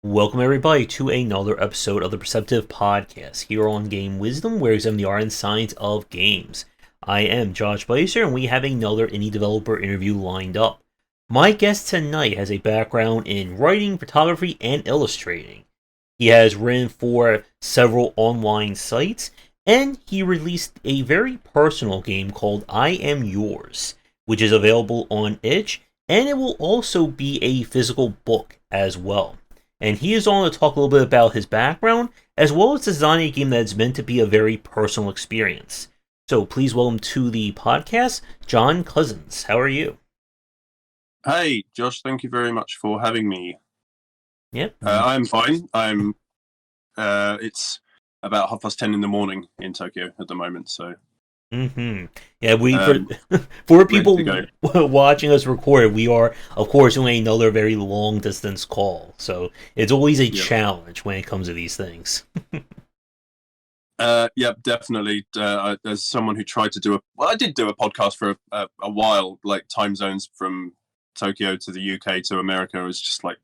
Welcome, everybody, to another episode of the Perceptive Podcast here on Game Wisdom, where we examine the art and science of games. I am Josh Blazer, and we have another indie developer interview lined up. My guest tonight has a background in writing, photography, and illustrating. He has written for several online sites, and he released a very personal game called I Am Yours, which is available on itch, and it will also be a physical book as well. And he is on to talk a little bit about his background, as well as designing a game that is meant to be a very personal experience. So please welcome to the podcast, John Cousins. How are you? Hey, Josh, thank you very much for having me. Yep. I'm fine. It's about 10:30 in the morning in Tokyo at the moment, so... Yeah, for people to watching us record, we are, of course, doing another very long distance call. So it's always a challenge when it comes to these things. Yeah, definitely. As someone who tried to I did do a podcast for a while, like time zones from Tokyo to the UK to America. It was just like,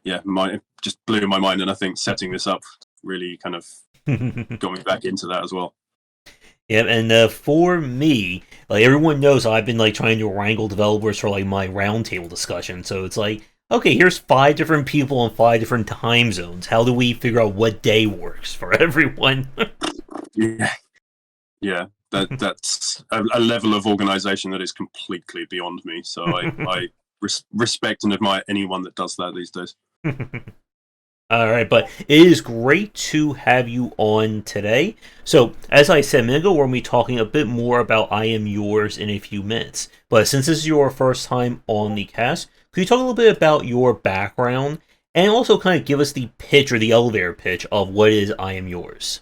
it just blew my mind, and I think setting this up really kind of got me back into that as well. Yeah, and for me, like everyone knows, I've been like trying to wrangle developers for like my roundtable discussion. So it's like, okay, here's 5 different people in 5 different time zones. How do we figure out what day works for everyone? Yeah, that's a level of organization that is completely beyond me. So I respect and admire anyone that does that these days. All right, but it is great to have you on today. So, as I said a minute ago, we're going to be talking a bit more about I Am Yours in a few minutes. But since this is your first time on the cast, could you talk a little bit about your background and also kind of give us the pitch or the elevator pitch of what is I Am Yours?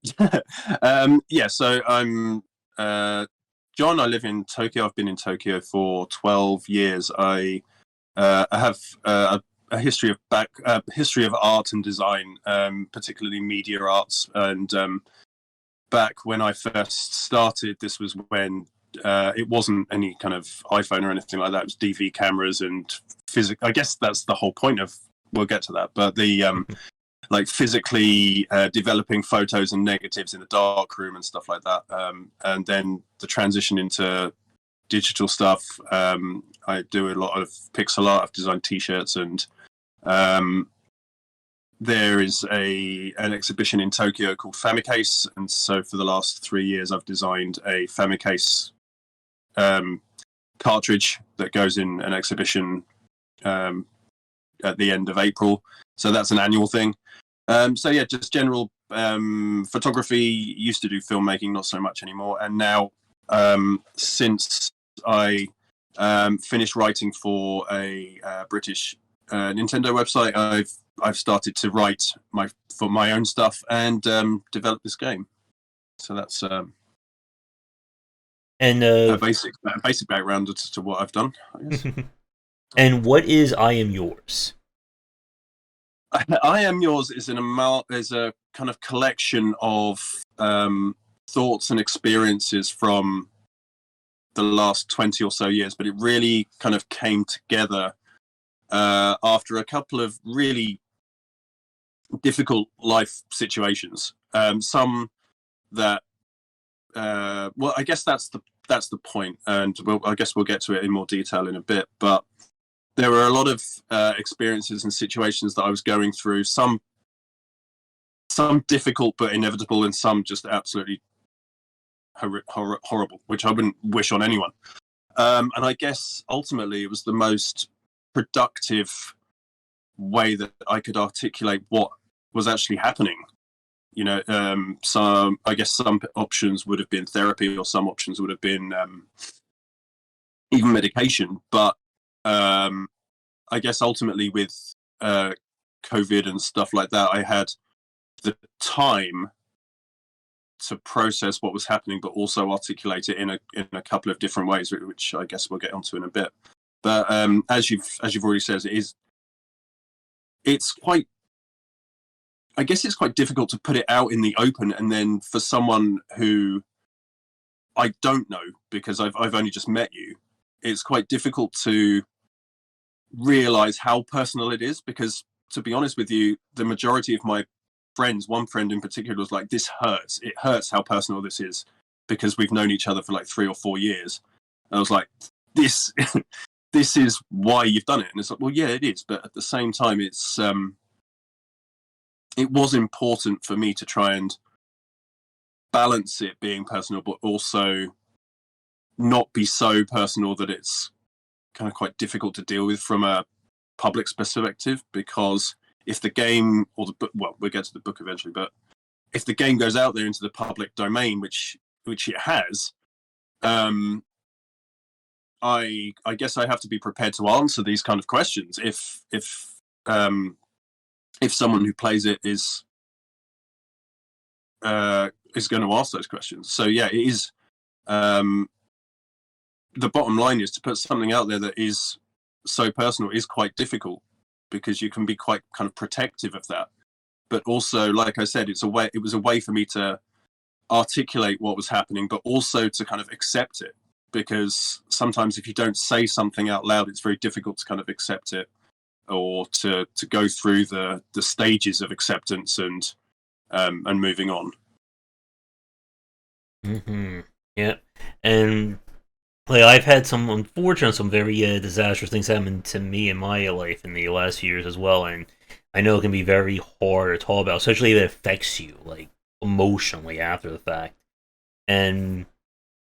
So I'm John. I live in Tokyo. I've been in Tokyo for 12 years. I have a history of art and design, particularly media arts. And back when I first started, this was when it wasn't any kind of iPhone or anything like that. It was DV cameras and I guess that's the whole point of. We'll get to that, but the like physically developing photos and negatives in the dark room and stuff like that, and then the transition into digital stuff. I do a lot of pixel art. I've designed T-shirts, and there is an exhibition in Tokyo called Famicase, and so for the last 3 years I've designed a Famicase cartridge that goes in an exhibition at the end of April. So that's an annual thing. Just general photography. Used to do filmmaking, not so much anymore. And now, since I finished writing for a British Nintendo website, I've started to write for my own stuff and develop this game. So that's a basic background to what I've done, I guess. And what is I Am Yours? I Am Yours is a kind of collection of thoughts and experiences from the last 20 or so years, but it really kind of came together after a couple of really difficult life situations. Some that, I guess that's the point, and I guess we'll get to it in more detail in a bit. But there were a lot of experiences and situations that I was going through. Some difficult but inevitable, and some just absolutely horrible, which I wouldn't wish on anyone. And I guess ultimately it was the most productive way that I could articulate what was actually happening. Some options would have been therapy, or some options would have been even medication. But I guess ultimately with COVID and stuff like that, I had the time to process what was happening, but also articulate it in a couple of different ways, which I guess we'll get onto in a bit. But as you've already said, it's quite difficult to put it out in the open, and then for someone who I don't know, because I've only just met you, it's quite difficult to realize how personal it is, because to be honest with you, the majority of my friends, one friend in particular, was like, this hurts. It hurts how personal this is, because we've known each other for like 3 or 4 years. And I was like, this this is why you've done it. And it's like, well, yeah, it is, but at the same time, it's it was important for me to try and balance it being personal, but also not be so personal that it's kind of quite difficult to deal with from a public's perspective. Because if the game, or the book, well, we'll get to the book eventually, but if the game goes out there into the public domain, which it has, I guess I have to be prepared to answer these kind of questions if someone who plays it is going to ask those questions. So yeah, it is. The bottom line is, to put something out there that is so personal is quite difficult, because you can be quite kind of protective of that. But also, like I said, it was a way for me to articulate what was happening, but also to kind of accept it. Because sometimes if you don't say something out loud, it's very difficult to kind of accept it, or to go through the stages of acceptance and moving on. Mm-hmm. Yeah. And like, I've had some very disastrous things happen to me in my life in the last few years as well, and I know it can be very hard to talk about, especially if it affects you, like, emotionally after the fact. And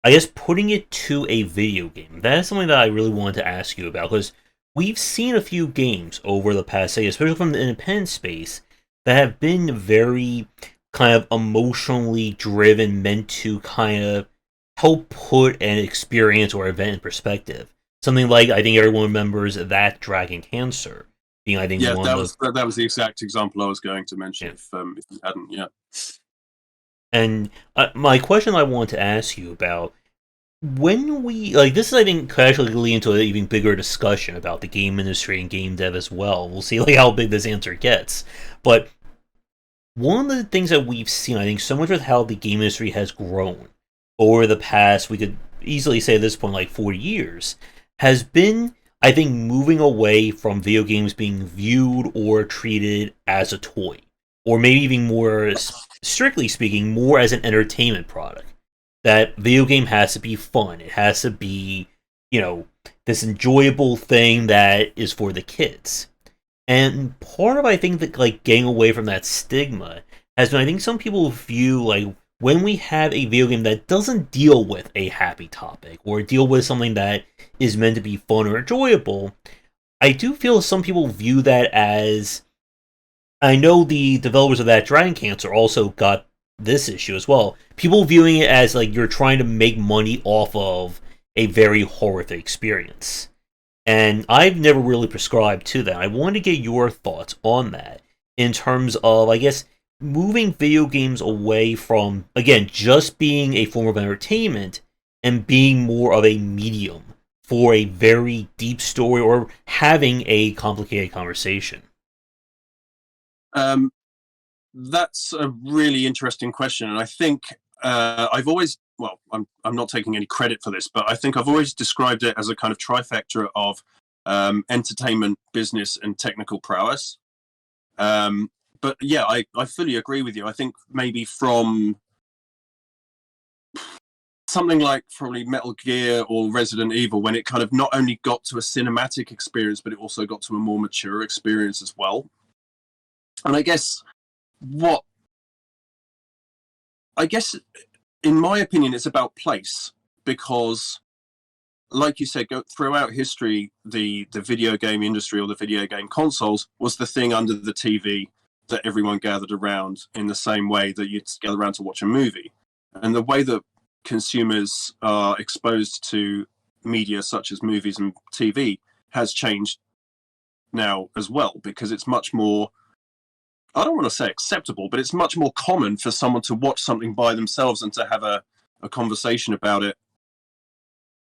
I guess putting it to a video game, that is something that I really wanted to ask you about, because we've seen a few games over the past, say, especially from the independent space, that have been very kind of emotionally driven, meant to kind of help put an experience or event in perspective. Something like, I think everyone remembers that Dragon Cancer being, I think, yeah, one that of that was the exact example I was going to mention. Yeah. If you hadn't, yeah. And my question I want to ask you about, when we, like, this is, I think, could actually lead into an even bigger discussion about the game industry and game dev as well. We'll see, like, how big this answer gets. But one of the things that we've seen, I think, so much with how the game industry has grown over the past, we could easily say at this point, like 40 years, has been, I think, moving away from video games being viewed or treated as a toy. Or maybe even more, strictly speaking, more as an entertainment product. That video game has to be fun. It has to be, this enjoyable thing that is for the kids. And part of, I think, that, like, getting away from that stigma has been, I think, some people view, like, when we have a video game that doesn't deal with a happy topic or deal with something that is meant to be fun or enjoyable, I do feel some people view that as, I know the developers of that Dragon Cancer also got this issue as well. People viewing it as, like, you're trying to make money off of a very horrific experience. And I've never really prescribed to that. I wanted to get your thoughts on that in terms of, I guess, moving video games away from, again, just being a form of entertainment and being more of a medium for a very deep story or having a complicated conversation. That's a really interesting question, and I think I've always, well, I'm not taking any credit for this, but I think I've always described it as a kind of trifecta of entertainment, business, and technical prowess. But yeah, I fully agree with you. I think maybe from something like probably Metal Gear or Resident Evil, when it kind of not only got to a cinematic experience, but it also got to a more mature experience as well. And I guess in my opinion, it's about place, because, like you said, throughout history, the video game industry, or the video game consoles, was the thing under the TV that everyone gathered around, in the same way that you'd gather around to watch a movie. And the way that consumers are exposed to media such as movies and TV has changed now as well, because it's much more, I don't want to say acceptable, but it's much more common for someone to watch something by themselves and to have a conversation about it,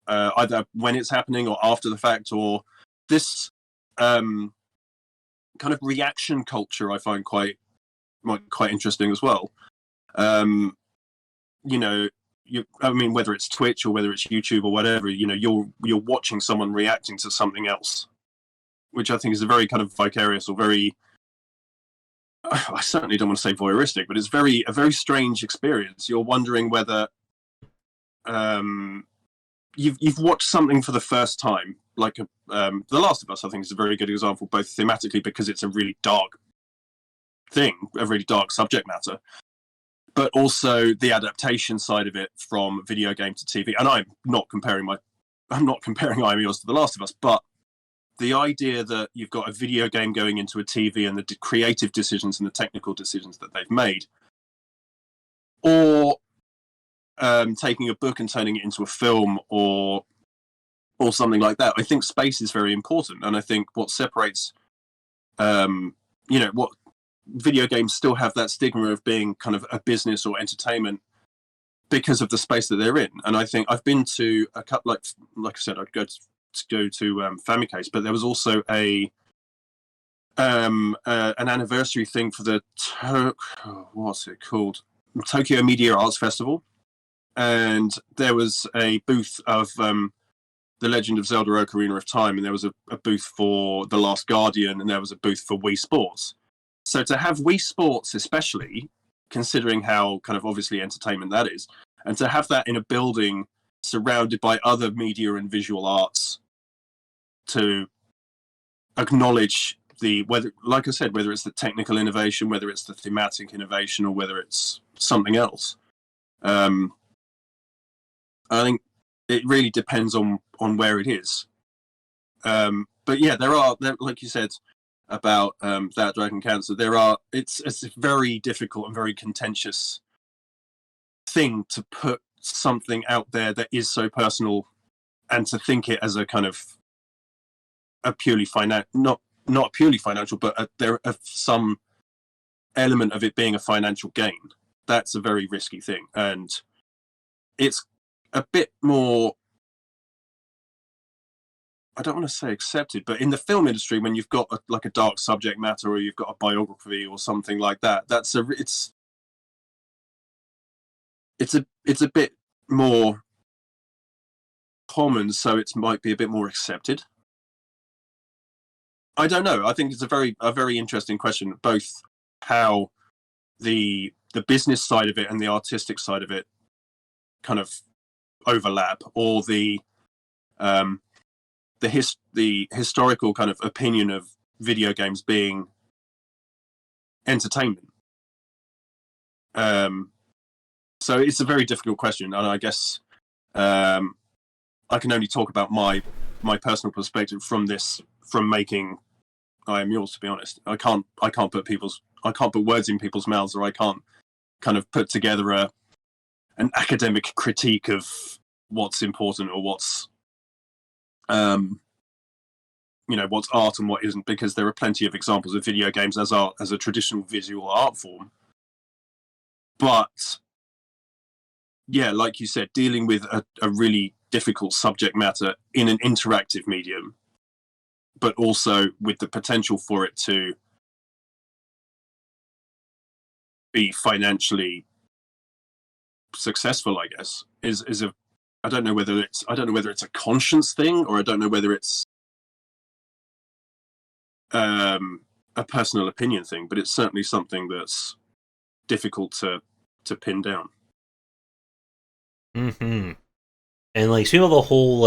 either when it's happening or after the fact. Or this kind of reaction culture I find quite interesting as well. I mean, whether it's Twitch or whether it's YouTube or whatever, you're watching someone reacting to something else. which I think is a very kind of vicarious or very, I certainly don't want to say voyeuristic, but it's a very strange experience. You're wondering whether you've watched something for the first time, like The Last of Us. I think is a very good example, both thematically because it's a really dark thing, a really dark subject matter, but also the adaptation side of it from video game to TV. And I'm not comparing IMEOS to The Last of Us, but the idea that you've got a video game going into a TV and the creative decisions and the technical decisions that they've made, or taking a book and turning it into a film or something like that. I think space is very important, and I think what separates, what video games still have that stigma of being kind of a business or entertainment because of the space that they're in. And I think I've been to a couple, like I said, I'd go to Famicase, but there was also an anniversary thing for the what's it called? Tokyo Media Arts Festival, and there was a booth of The Legend of Zelda: Ocarina of Time, and there was a booth for The Last Guardian, and there was a booth for Wii Sports. So to have Wii Sports, especially considering how kind of obviously entertainment that is, and to have that in a building surrounded by other media and visual arts, to acknowledge whether it's the technical innovation, whether it's the thematic innovation, or whether it's something else. I think it really depends on where it is. But yeah, there like you said about that Dragon Cancer, it's a very difficult and very contentious thing to put something out there that is so personal, and to think it as a kind of a purely not purely financial, but there some element of it being a financial gain. That's a very risky thing, and it's a bit more, I don't want to say accepted, but in the film industry, when you've got a dark subject matter, or you've got a biography or something like that, it's a bit more common, so it might be a bit more accepted. I don't know. I think it's a very interesting question, both how the business side of it and the artistic side of it kind of overlap, or the historical kind of opinion of video games being entertainment. So it's a very difficult question, and I guess I can only talk about my personal perspective from making I Am Yours. To be honest, I can't put words in people's mouths, or I can't kind of put together an academic critique of what's important or what's what's art and what isn't, because there are plenty of examples of video games as a traditional visual art form. But yeah, like you said, dealing with a really difficult subject matter in an interactive medium, but also with the potential for it to be financially successful, I guess, is I don't know whether it's a conscience thing, or I don't know whether it's a personal opinion thing, but it's certainly something that's difficult to pin down. Mm-hmm. And speaking of the whole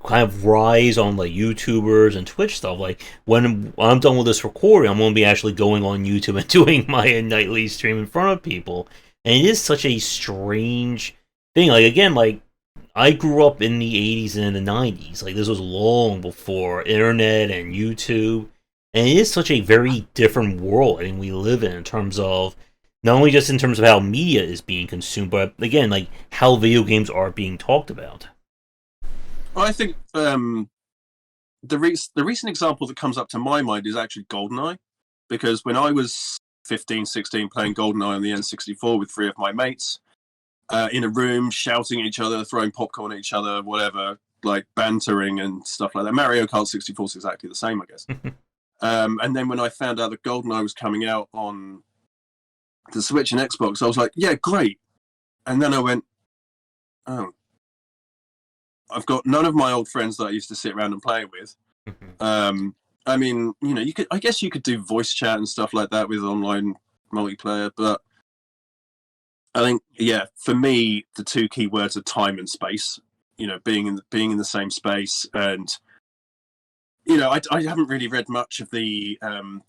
kind of rise on YouTubers and Twitch stuff, when I'm done with this recording, I'm going to be actually going on YouTube and doing my nightly stream in front of people. And it is such a strange thing. I grew up in the 80s and the 90s. This was long before internet and YouTube. And it is such a very different world we live in terms of, not only just in terms of how media is being consumed, but again, how video games are being talked about. Well, I think the recent example that comes up to my mind is actually GoldenEye, because when I was 15, 16, playing GoldenEye on the N64 with 3 of my mates, in a room, shouting at each other, throwing popcorn at each other, whatever, bantering and stuff like that. Mario Kart 64 is exactly the same, I guess. And then when I found out that GoldenEye was coming out on the Switch and Xbox, I was like, yeah, great. And then I went, oh, I've got none of my old friends that I used to sit around and play with. I mean, I guess you could do voice chat and stuff like that with online multiplayer, but I think, yeah, for me, the two key words are time and space. Being in the same space, and I haven't really read much of the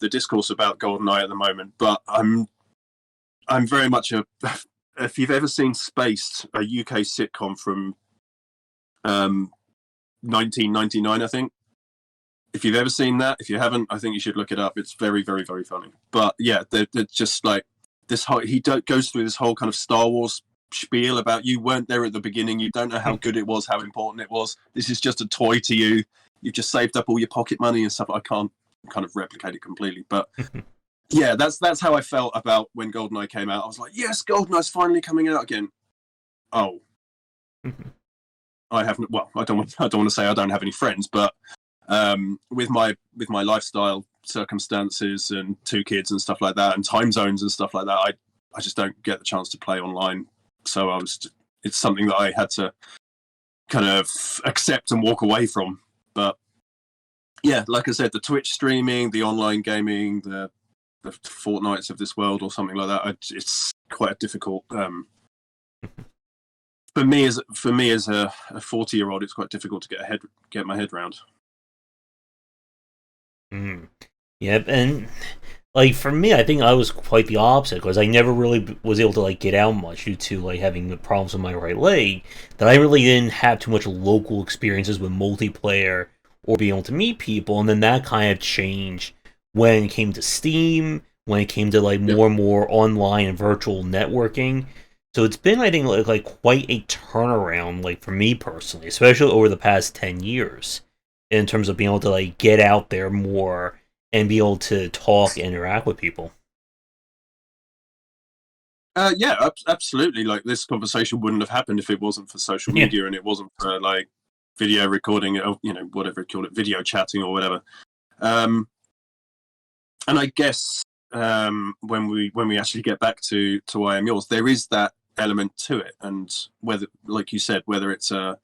discourse about GoldenEye at the moment, but I'm very much a. If you've ever seen Spaced, a UK sitcom from 1999, I think. If you've ever seen that, if you haven't, I think you should look it up. It's very, very, very funny. But yeah, they're just like this whole. Goes through this whole kind of Star Wars spiel about you weren't there at the beginning. You don't know how good it was, how important it was. This is just a toy to you. You've just saved up all your pocket money and stuff. I can't kind of replicate it completely, but yeah, that's how I felt about when GoldenEye came out. I was like, yes, GoldenEye's finally coming out again. Oh, I haven't. Well, I don't want to say I don't have any friends, but with my lifestyle circumstances and two kids and stuff like that, and time zones and stuff like that, I just don't get the chance to play online. So it's something that I had to kind of accept and walk away from. But yeah, like I said, the Twitch streaming, the online gaming, the Fortnites of this world or something like that, it's quite difficult. For me as a 40-year-old, it's quite difficult to get my head around. Yep, and like for me, I think I was quite the opposite because I never really was able to like get out much due to like having the problems with my right leg. That I really didn't have too much local experiences with multiplayer or being able to meet people, and then that kind of changed when it came to Steam, when it came to like more and more online and virtual networking. So it's been, I think, like quite a turnaround, like for me personally, especially over the past 10 years, in terms of being able to like get out there more and be able to talk and interact with people. Yeah, absolutely. Like this conversation wouldn't have happened if it wasn't for social media and it wasn't for like video recording, whatever you call it, video chatting or whatever. And I guess when we actually get back to I Am Yours, there is that element to it, and whether, like you said, whether it's a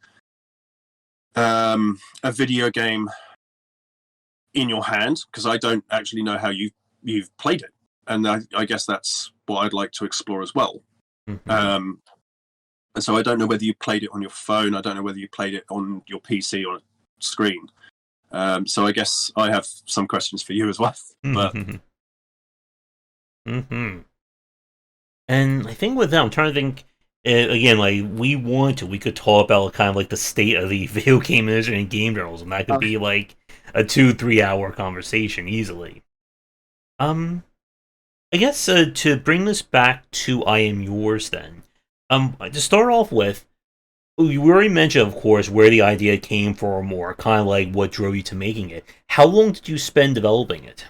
video game in your hand, because I don't actually know how you've played it, and I guess that's what I'd like to explore as well. And so I don't know whether you played it on your phone. I don't know whether you played it on your PC on a screen. So I guess I have some questions for you as well. But And I think with that, I'm trying to think. Again, like we could talk about kind of like the state of the video game industry and game journalism. That could be like a 2-3 hour conversation easily. I guess to bring this back to I Am Yours, then. To start off with, you already mentioned, of course, where the idea came from, or kind of like what drove you to making it. How long did you spend developing it?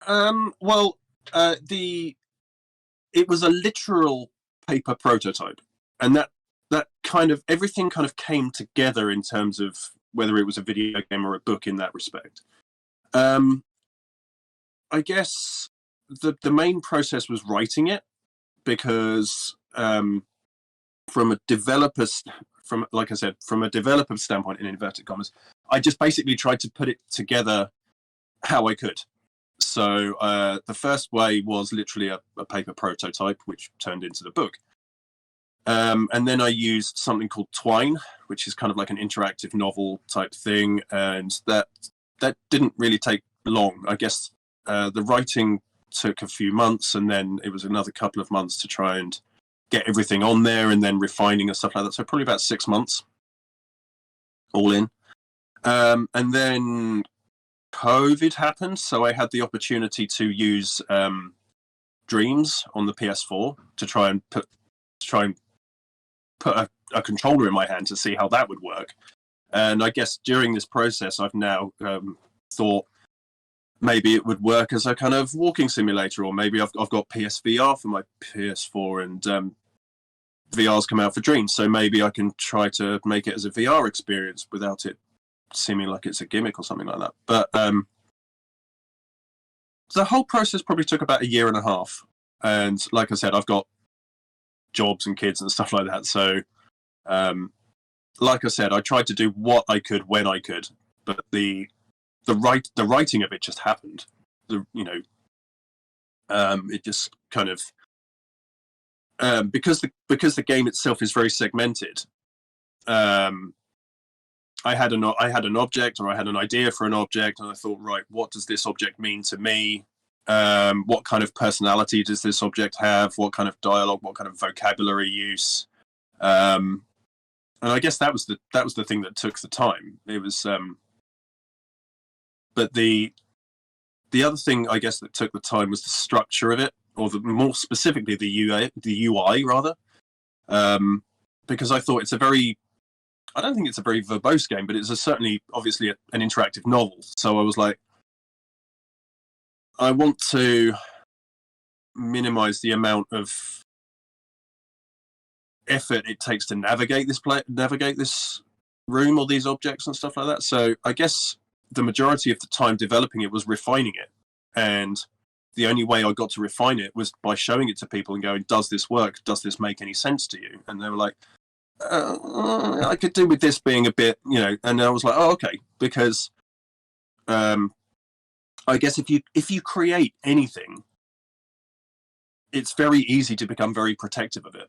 Well, it was a literal paper prototype, and that kind of everything kind of came together in terms of whether it was a video game or a book in that respect. I guess the main process was writing it, because from a developer standpoint, in inverted commas, I just basically tried to put it together how I could. So the first way was literally a paper prototype, which turned into the book. And then I used something called Twine, which is kind of like an interactive novel type thing, and that didn't really take long. I guess the writing took a few months, and then it was another couple of months to try and get everything on there, and then refining and stuff like that. So probably about 6 months all in. And then COVID happened, so I had the opportunity to use Dreams on the PS4 to try and put a controller in my hand to see how that would work. And I guess during this process, I've now thought maybe it would work as a kind of walking simulator, or maybe I've got PSVR for my PS4, and VR's come out for Dreams, so maybe I can try to make it as a VR experience without it seeming like it's a gimmick or something like that. But the whole process probably took about 1.5 years. And like I said, I've got jobs and kids and stuff like that. So like I said, I tried to do what I could when I could, but the writing of it just happened. It just kind of because the game itself is very segmented. I had an object, or I had an idea for an object, and I thought, right, what does this object mean to me? What kind of personality does this object have? What kind of dialogue? What kind of vocabulary use? And I guess that was the thing that took the time. It was, but the other thing I guess that took the time was the structure of it, or more specifically the UI rather, because I thought I don't think it's a very verbose game, but it's certainly obviously an interactive novel. So I was like, I want to minimize the amount of effort it takes to navigate this room or these objects and stuff like that. So I guess the majority of the time developing it was refining it, and the only way I got to refine it was by showing it to people and going, does this work? Does this make any sense to you? And they were like, I could do with this being a bit, and I was like, oh, okay, because I guess if you create anything, it's very easy to become very protective of it.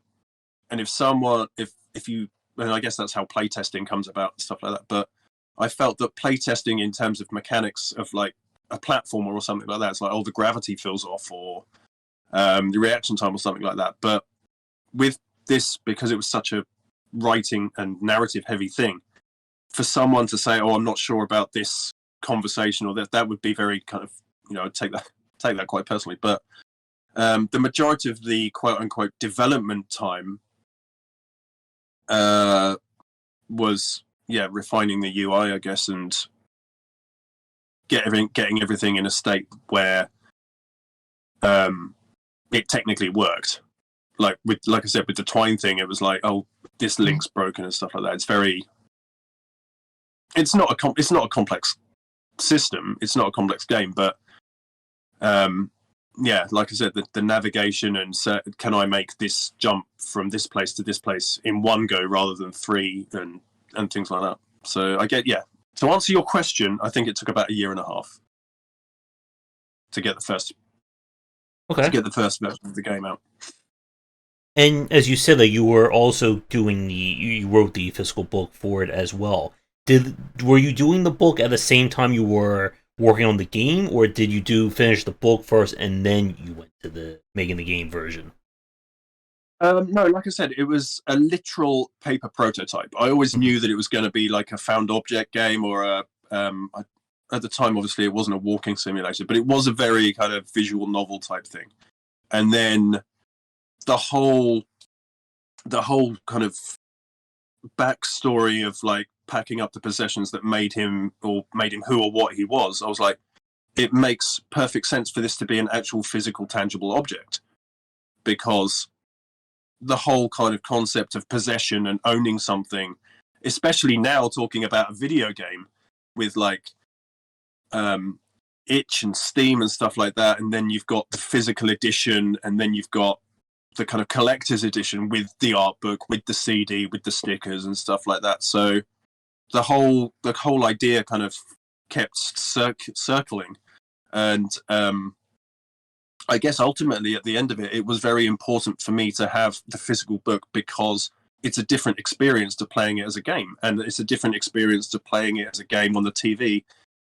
And if you, and I guess that's how playtesting comes about and stuff like that. But I felt that playtesting in terms of mechanics of like a platformer or something like that, it's like, oh, the gravity feels off, or the reaction time or something like that. But with this, because it was such a writing and narrative heavy thing, for someone to say, oh, I'm not sure about this conversation, or that would be very kind of, I'd take that quite personally. But the majority of the quote unquote development time was refining the UI, I guess, and getting everything in a state where it technically worked. Like I said, with the Twine thing, it was like, oh, this link's broken and stuff like that. It's not a complex system. It's not a complex game, but like I said, the navigation and can I make this jump from this place to this place in one go rather than three and things like that. So to answer your question, I think it took about 1.5 years to get the first version of the game out. And as you said, that you were also doing you wrote the physical book for it as well. Were you doing the book at the same time you were working on the game, or did you finish the book first and then you went to making the game version? No, like I said, it was a literal paper prototype. I always knew that it was going to be like a found object game, or at the time, obviously, it wasn't a walking simulator, but it was a very kind of visual novel type thing. And then the whole kind of backstory of like packing up the possessions that made him who or what he was, I was like, it makes perfect sense for this to be an actual physical, tangible object, because the whole kind of concept of possession and owning something, especially now talking about a video game with like itch and Steam and stuff like that, and then you've got the physical edition, and then you've got the kind of collector's edition with the art book, with the CD, with the stickers and stuff like that. So the whole idea kind of kept circling, and I guess ultimately at the end of it, it was very important for me to have the physical book, because it's a different experience to playing it as a game, and it's a different experience to playing it as a game on the TV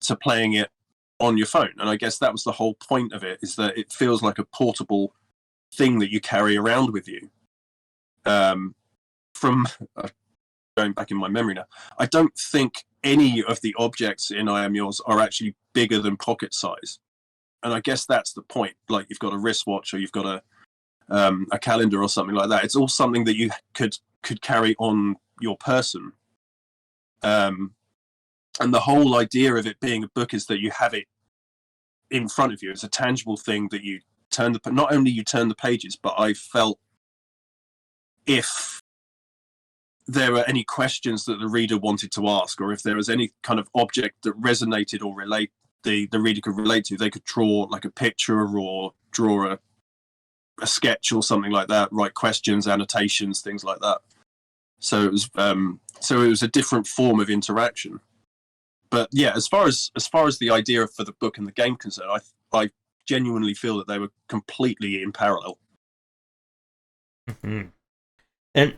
to playing it on your phone. And I guess that was the whole point of it, is that it feels like a portable thing that you carry around with you. From going back in my memory now, I don't think any of the objects in I Am Yours are actually bigger than pocket size. And I guess that's the point. Like, you've got a wristwatch, or you've got a calendar or something like that. It's all something that you could carry on your person. And the whole idea of it being a book is that you have it in front of you. It's a tangible thing that you not only you turn the pages, but I felt if there were any questions that the reader wanted to ask, or if there was any kind of object that resonated or the reader could relate to, they could draw like a picture or draw a sketch or something like that, write questions, annotations, things like that. So it was So it was a different form of interaction. But yeah, as far as the idea for the book and the game concerned, I genuinely feel that they were completely in parallel. Mm-hmm. And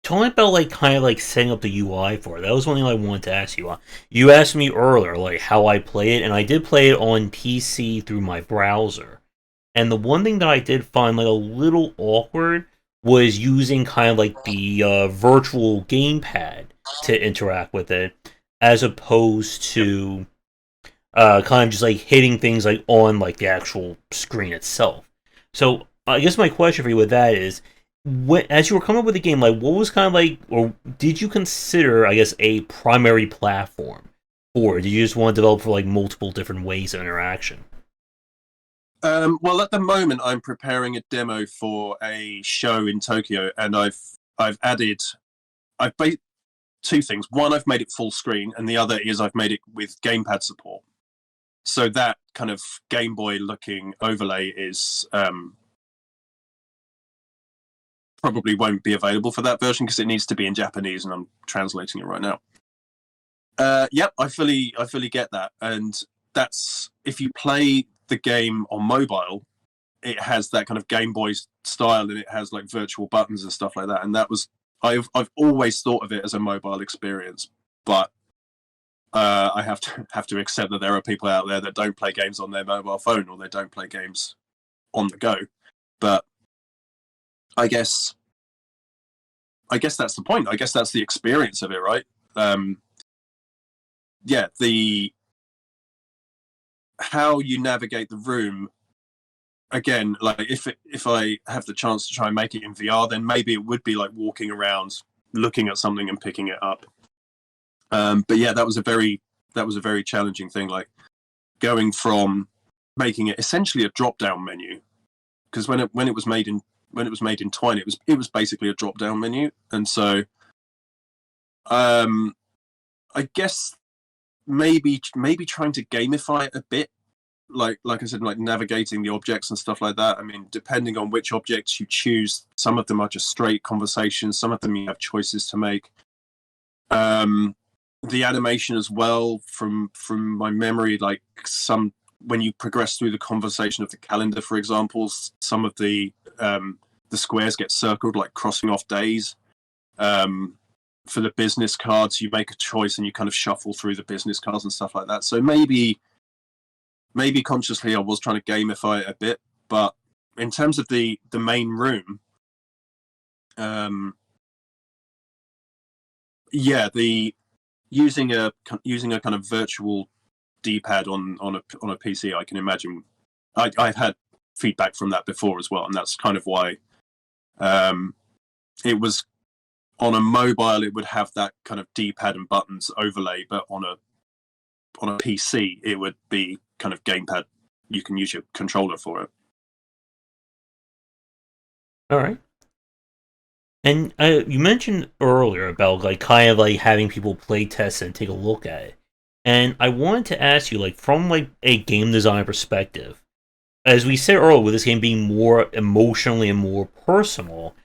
talking about like kind of like setting up the UI for it, that was one thing I wanted to ask you. You asked me earlier like how I play it, and I did play it on PC through my browser. And the one thing that I did find like a little awkward was using kind of like the virtual gamepad to interact with it, as opposed to kind of just like hitting things like on like the actual screen itself. So I guess my question for you with that is, as you were coming up with the game, like what was kind of like, or did you consider, I guess, a primary platform, or did you just want to develop for like multiple different ways of interaction? Well, at the moment, I'm preparing a demo for a show in Tokyo, and I've added I've made two things. One, I've made it full screen, and the other is I've made it with gamepad support. So that kind of Game Boy looking overlay is probably won't be available for that version because it needs to be in Japanese, and I'm translating it right now. Yep, I fully get that, and that's if you play the game on mobile, it has that kind of Game Boy style, and it has like virtual buttons and stuff like that. And that was I've always thought of it as a mobile experience, but I have to accept that there are people out there that don't play games on their mobile phone, or they don't play games on the go. But I guess that's the point. I guess that's the experience of it, right? Yeah, the how you navigate the room. Again, like if I have the chance to try and make it in VR, then maybe it would be like walking around, looking at something and picking it up. But yeah, that was a very challenging thing. Like going from making it essentially a drop-down menu, because when it was made in Twine, it was basically a drop-down menu, and so I guess maybe trying to gamify it a bit, like I said, like navigating the objects and stuff like that. I mean, depending on which objects you choose, some of them are just straight conversations, some of them you have choices to make. The animation as well, from my memory, like some when you progress through the conversation of the calendar, for example, some of the squares get circled, like crossing off days. For the business cards, you make a choice and you kind of shuffle through the business cards and stuff like that. So maybe consciously I was trying to gamify it a bit, but in terms of the main room, yeah, using a kind of virtual D-pad on a PC, I can imagine. I've had feedback from that before as well, and that's kind of why it was on a mobile. It would have that kind of D-pad and buttons overlay, but on a PC, it would be kind of gamepad. You can use your controller for it. All right. And you mentioned earlier about like kind of like having people play test and take a look at it. And I wanted to ask you, like from like a game design perspective, as we said earlier, with this game being more emotionally and more personal,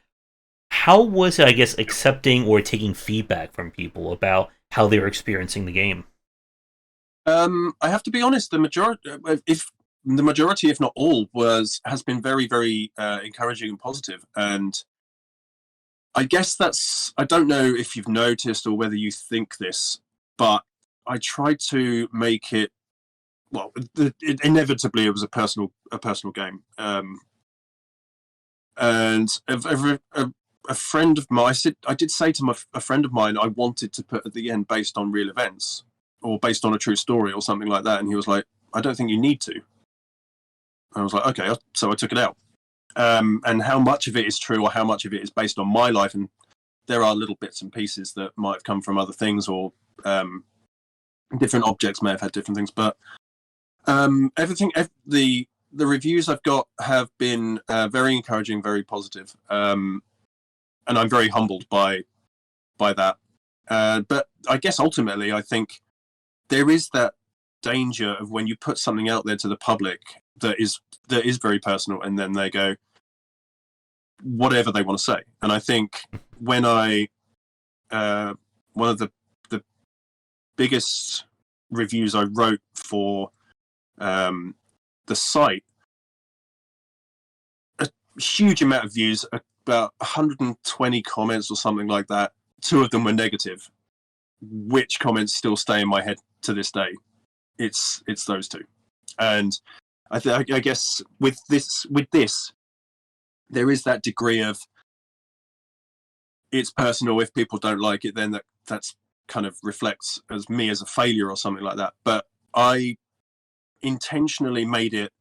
how was it, I guess, accepting or taking feedback from people about how they were experiencing the game? I have to be honest. The majority, if not all, has been very, very encouraging and positive. And I guess I don't know if you've noticed or whether you think this, but I tried to make it. Well, inevitably, it was a personal game. And a friend of mine, I did say to a friend of mine, I wanted to put at the end based on real events or based on a true story or something like that, and he was like, I don't think you need to. I was like, okay, so I took it out. And how much of it is true or how much of it is based on my life, and there are little bits and pieces that might have come from other things, or different objects may have had different things, but everything, the reviews I've got have been very encouraging, very positive, and I'm very humbled by that. But I guess ultimately, I think there is that danger of when you put something out there to the public that is very personal, and then they go whatever they want to say. And I think when I one of the biggest reviews I wrote for the site, a huge amount of views, about 120 comments or something like that. 2 of them were negative, which comments still stay in my head to this day. It's those 2. And I guess with this, there is that degree of it's personal. If people don't like it, then that's kind of reflects as me as a failure or something like that. But I intentionally made it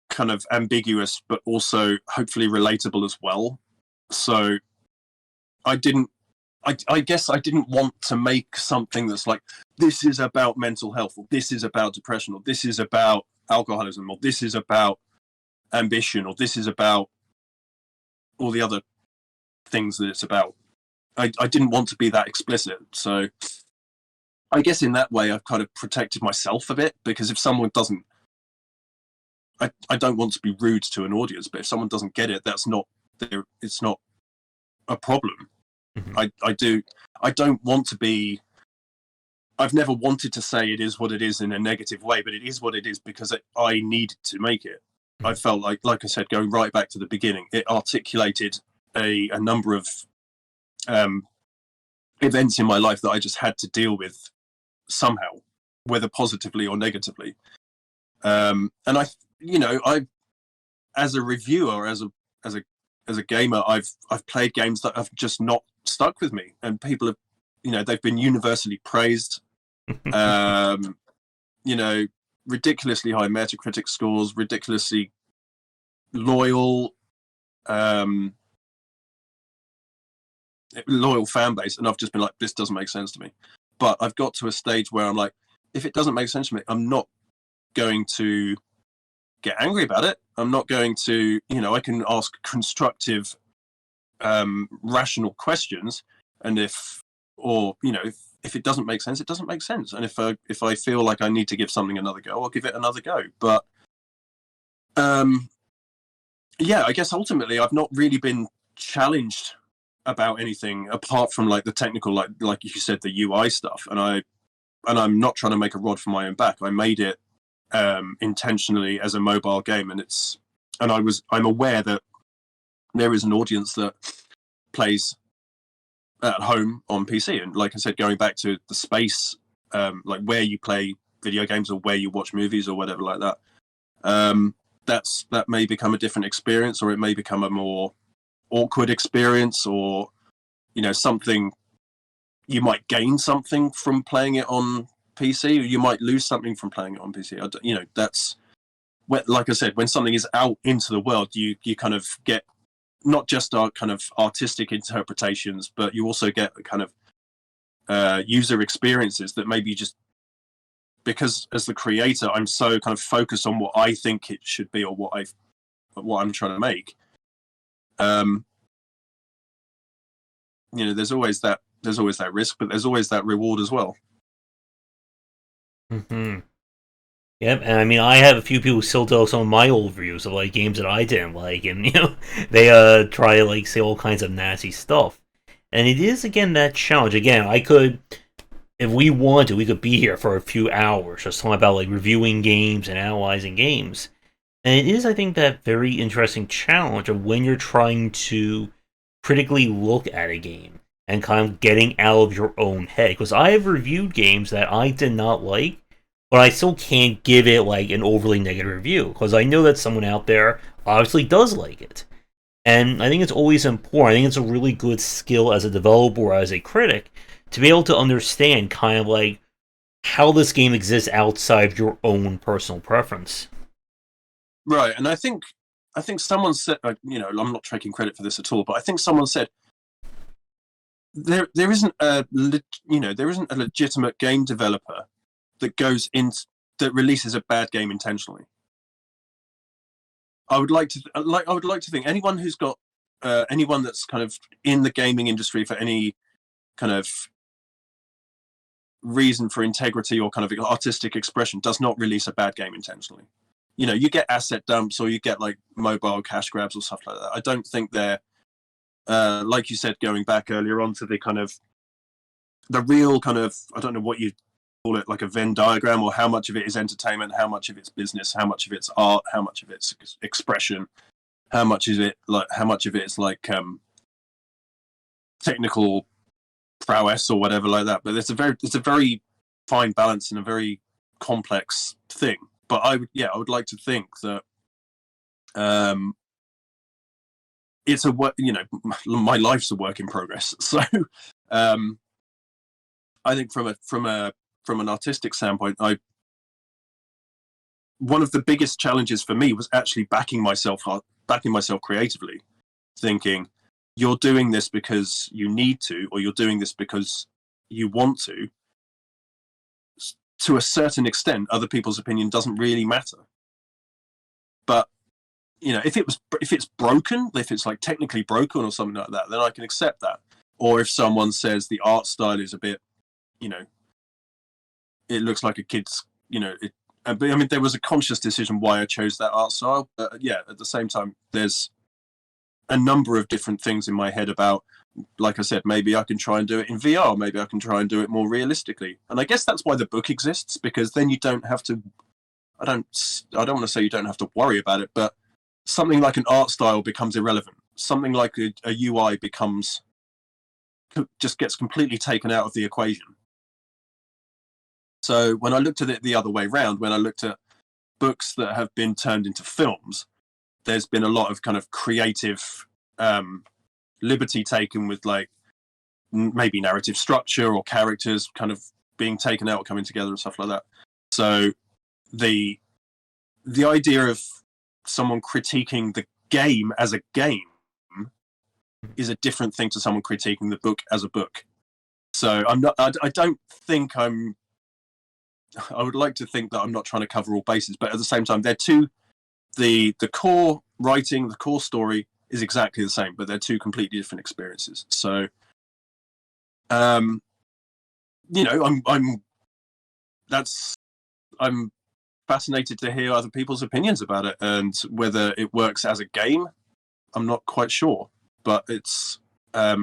kind of ambiguous, but also hopefully relatable as well. So I guess I didn't want to make something that's like, this is about mental health, or this is about depression, or this is about alcoholism, or this is about ambition, or this is about all the other things that it's about. I didn't want to be that explicit. So I guess in that way, I've kind of protected myself a bit, because if someone doesn't, I don't want to be rude to an audience, but if someone doesn't get it, it's not a problem. Mm-hmm. I don't want to be, I've never wanted to say it is what it is in a negative way, but it is what it is because I needed to make it. Mm-hmm. I felt like I said, going right back to the beginning, it articulated a number of events in my life that I just had to deal with somehow, whether positively or negatively. And I as a reviewer, as a gamer, I've played games that have just not stuck with me, and people have, they've been universally praised. Ridiculously high Metacritic scores, ridiculously loyal fan base, and I've just been like, this doesn't make sense to me. But I've got to a stage where I'm like, if it doesn't make sense to me, I'm not going to get angry about it. I'm not going to, I can ask constructive, rational questions, and if it doesn't make sense, it doesn't make sense. And if I feel like I need to give something another go, I'll give it another go. But I guess ultimately I've not really been challenged about anything apart from like the technical, like you said, the UI stuff. And I'm not trying to make a rod for my own back. I made it intentionally as a mobile game, and I'm aware that there is an audience that plays at home on PC. And like I said, going back to the space, like where you play video games or where you watch movies or whatever like that, that may become a different experience, or it may become a more awkward experience, or something. You might gain something from playing it on PC, or you might lose something from playing it on PC. That's like I said, when something is out into the world, you kind of get not just our kind of artistic interpretations, but you also get kind of user experiences that maybe just because as the creator, I'm so kind of focused on what I think it should be, or what I'm trying to make. There's always that risk, but there's always that reward as well. Mm-hmm. Yep, and I mean, I have a few people still tell some of my old reviews of like games that I didn't like, and they try to like say all kinds of nasty stuff. And it is again that challenge. Again, I could, if we wanted to, we could be here for a few hours just talking about like reviewing games and analyzing games. And it is, I think, that very interesting challenge of when you're trying to critically look at a game and kind of getting out of your own head. Because I have reviewed games that I did not like, but I still can't give it like an overly negative review because I know that someone out there obviously does like it. And I think it's always important. I think it's a really good skill as a developer or as a critic to be able to understand kind of like how this game exists outside your own personal preference. Right, and I think someone said, I'm not taking credit for this at all, but I think someone said there isn't a legitimate game developer that releases a bad game intentionally. I would like to think anyone who's got anyone that's kind of in the gaming industry for any kind of reason for integrity or kind of artistic expression does not release a bad game intentionally. You get asset dumps or you get like mobile cash grabs or stuff like that. I don't think they're like you said, going back earlier on to the real kind of, I don't know what you call it, like a Venn diagram, or how much of it is entertainment, how much of it's business, how much of it's art, how much of it's expression, how much of it is like technical prowess or whatever like that. But it's a very fine balance and a very complex thing. But I would like to think that it's my life's a work in progress. So I think from an artistic standpoint, one of the biggest challenges for me was actually backing myself creatively, thinking you're doing this because you need to, or you're doing this because you want to. To a certain extent, other people's opinion doesn't really matter. But if it's broken, if it's like technically broken or something like that, then I can accept that. Or if someone says the art style is a bit, it looks like a kid's, but I mean, there was a conscious decision why I chose that art style. But at the same time, there's a number of different things in my head about, like I said, maybe I can try and do it in VR. Maybe I can try and do it more realistically. And I guess that's why the book exists, because then you don't have to, I don't want to say you don't have to worry about it, but something like an art style becomes irrelevant. Something like a UI just gets completely taken out of the equation. So when I looked at it the other way around, when I looked at books that have been turned into films, there's been a lot of kind of creative liberty taken with, like, maybe narrative structure or characters kind of being taken out, coming together and stuff like that. So the idea of someone critiquing the game as a game is a different thing to someone critiquing the book as a book. So I would like to think that I'm not trying to cover all bases, but at the same time, the core writing, the core story is exactly the same, but they're two completely different experiences. So, I'm fascinated to hear other people's opinions about it, and whether it works as a game, I'm not quite sure. But it's, I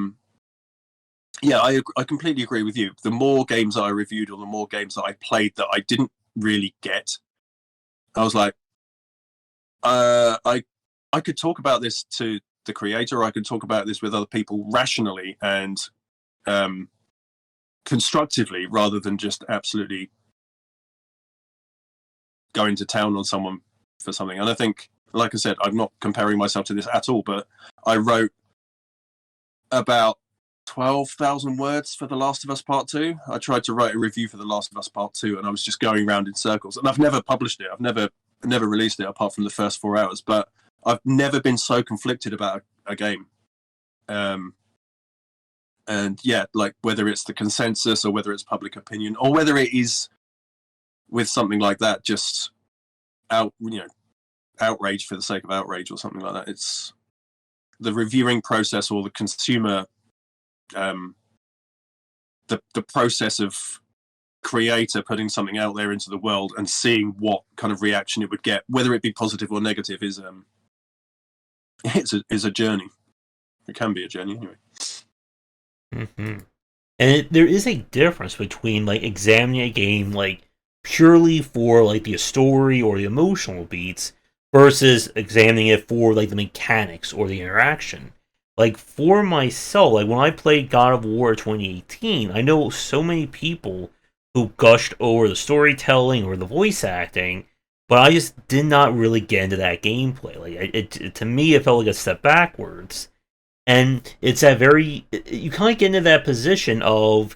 completely agree with you. The more games that I reviewed, or the more games that I played that I didn't really get, I was like, I could talk about this to the creator, or I could talk about this with other people rationally and constructively, rather than just absolutely going to town on someone for something. And I think, like I said, I'm not comparing myself to this at all, but I wrote about 12,000 words for The Last of Us Part 2. I tried to write a review for The Last of Us Part 2, and I was just going around in circles. And I've never published it. I've never released it apart from the first 4 hours. But I've never been so conflicted about a game. And like, whether it's the consensus, or whether it's public opinion, or whether it is with something like that, just outrage for the sake of outrage or something like that. It's the reviewing process, or the consumer, the process of creator putting something out there into the world and seeing what kind of reaction it would get, whether it be positive or negative, is a journey. It can be a journey anyway. Mm-hmm. And there is a difference between, like, examining a game, like, purely for, like, the story or the emotional beats, versus examining it for, like, the mechanics or the interaction. Like, for myself, like, when I played God of War 2018, I know so many people who gushed over the storytelling or the voice acting, but I just did not really get into that gameplay. Like, to me, it felt like a step backwards. And it's you kind of get into that position of,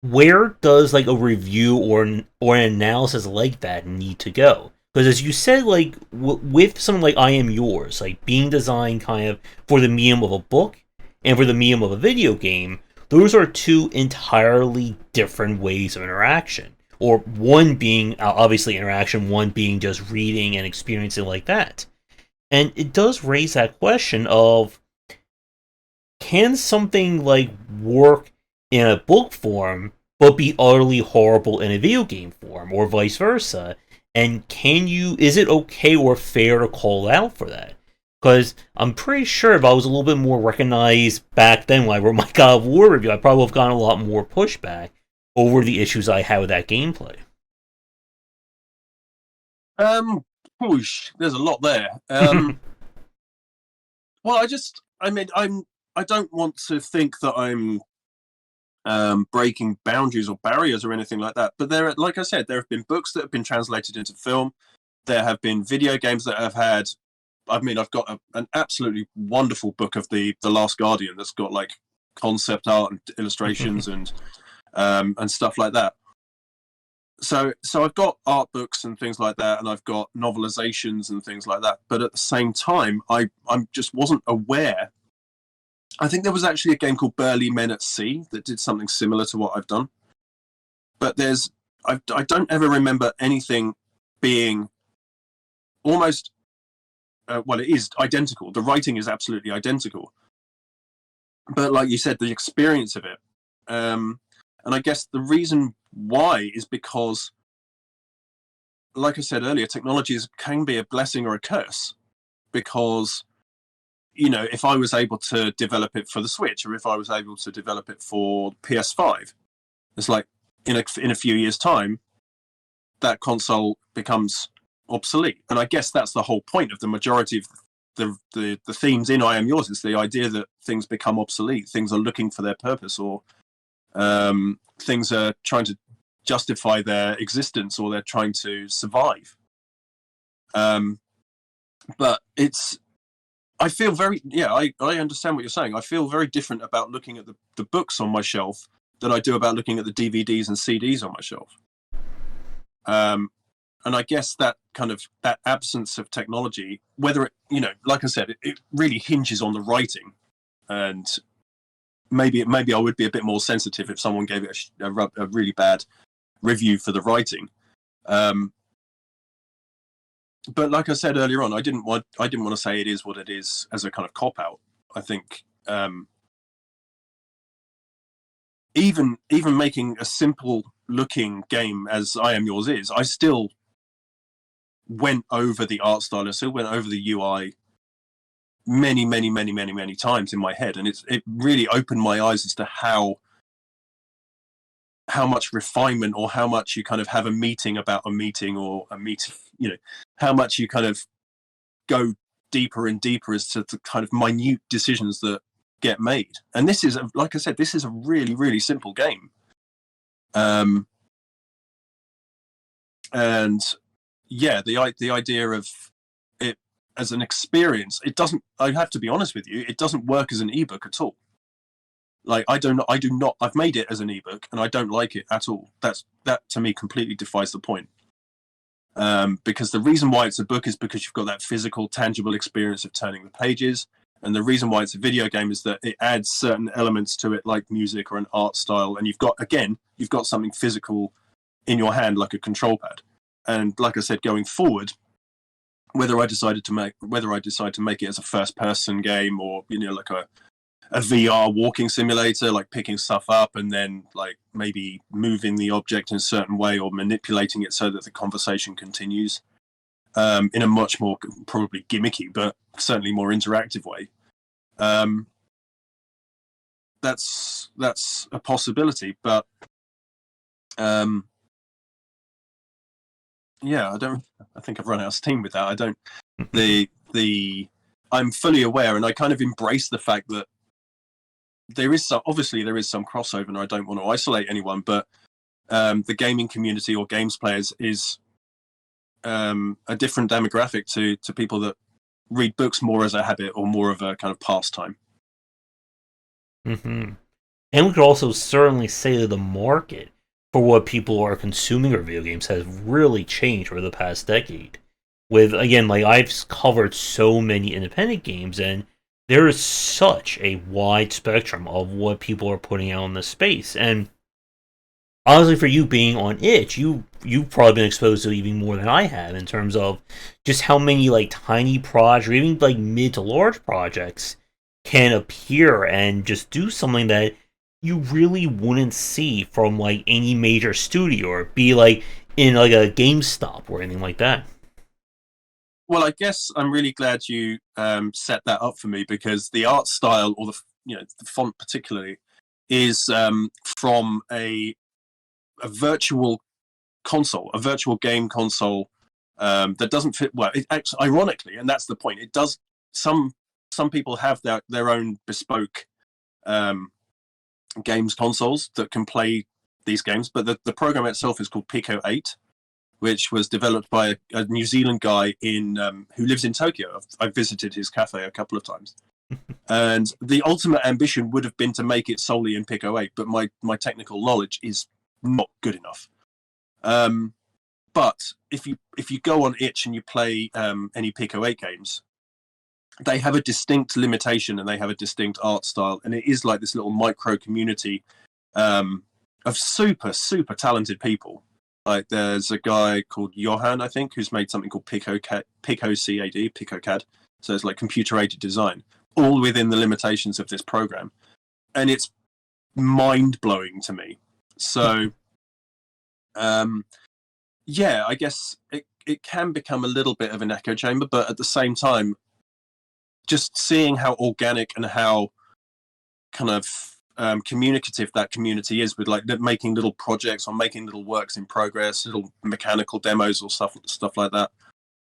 where does, like, a review or an analysis like that need to go? Because, as you said, like, with something like I Am Yours, like, being designed kind of for the medium of a book and for the medium of a video game, those are two entirely different ways of interaction. Or one being, obviously, interaction, one being just reading and experiencing like that. And it does raise that question of, can something, like, work in a book form, but be utterly horrible in a video game form, or vice versa? And is it okay or fair to call out for that? Because I'm pretty sure if I was a little bit more recognized back then when I wrote my God of War review, I probably would have gotten a lot more pushback over the issues I had with that gameplay. There's a lot there. Well, I don't want to think that I'm breaking boundaries or barriers or anything like that. But like I said, there have been books that have been translated into film. There have been video games that have had. I've got an absolutely wonderful book of the Last Guardian that's got like concept art and illustrations and stuff like that. So I've got art books and things like that, and I've got novelizations and things like that. But at the same time, I just wasn't aware. I think there was actually a game called Burly Men at Sea that did something similar to what I've done. But I don't ever remember anything being almost, well, it is identical. The writing is absolutely identical. But like you said, the experience of it, and I guess the reason why is because, like I said earlier, technology can be a blessing or a curse. Because, if I was able to develop it for the Switch, or if I was able to develop it for PS5, it's like in a few years' time, that console becomes obsolete. And I guess that's the whole point of the majority of the themes in I Am Yours, is the idea that things become obsolete, things are looking for their purpose, or things are trying to justify their existence, or they're trying to survive. But I feel I understand what you're saying. I feel very different about looking at the books on my shelf than I do about looking at the DVDs and CDs on my shelf. And I guess that absence of technology, whether it, like I said, it really hinges on the writing. And maybe I would be a bit more sensitive if someone gave it a really bad review for the writing. But like I said earlier on, I didn't want to say it is what it is as a kind of cop out. I think even making a simple looking game as I Am Yours is, I still went over the art style. I still went over the UI many times in my head, and it really opened my eyes as to how much refinement, or how much you kind of have a meeting about a meeting, or a meeting, how much you kind of go deeper and deeper as to the kind of minute decisions that get made. And this is, like I said, this is a really, really simple game. And yeah, the idea of it as an experience, it doesn't, I have to be honest with you, it doesn't work as an ebook at all. Like, I do not, I've made it as an ebook and I don't like it at all. That to me completely defies the point. Because the reason why it's a book is because you've got that physical, tangible experience of turning the pages. And the reason why it's a video game is that it adds certain elements to it, like music or an art style. And you've got something physical in your hand, like a control pad. And like I said, going forward, whether I decide to make it as a first-person game, or like a VR walking simulator, like picking stuff up and then like maybe moving the object in a certain way, or manipulating it so that the conversation continues in a much more probably gimmicky, but certainly more interactive way. That's a possibility, but yeah, I think I've run out of steam with that. I don't. I'm fully aware, and I kind of embrace the fact that there is some crossover, and I don't want to isolate anyone, but the gaming community or games players is a different demographic to people that read books more as a habit or more of a kind of pastime. Mm-hmm. And we could also certainly say that the market for what people are consuming of video games has really changed over the past decade. With, again, like, I've covered so many independent games, and there is such a wide spectrum of what people are putting out in this space. And honestly, for you being on itch, you've probably been exposed to even more than I have, in terms of just how many like tiny projects, or even like mid to large projects, can appear and just do something that you really wouldn't see from like any major studio, or be like in like a GameStop or anything like that. Well, I guess I'm really glad you set that up for me, because the art style, or the font particularly, is from a virtual console, a virtual game console that doesn't fit. Well, it actually, ironically, and that's the point. It does. Some people have their own bespoke games consoles that can play these games, but the program itself is called Pico 8, which was developed by a New Zealand guy who lives in Tokyo. I've visited his cafe a couple of times. And the ultimate ambition would have been to make it solely in Pico 8, but my technical knowledge is not good enough. But if you go on itch and you play any Pico 8 games, they have a distinct limitation and they have a distinct art style, and it is like this little micro community of super talented people. Like there's a guy called Johan, I think, who's made something called Pico CAD. So it's like computer-aided design, all within the limitations of this program, and it's mind-blowing to me. So, yeah, I guess it can become a little bit of an echo chamber, but at the same time, just seeing how organic and how kind of communicative that community is, with like making little projects or making little works in progress, little mechanical demos or stuff like that,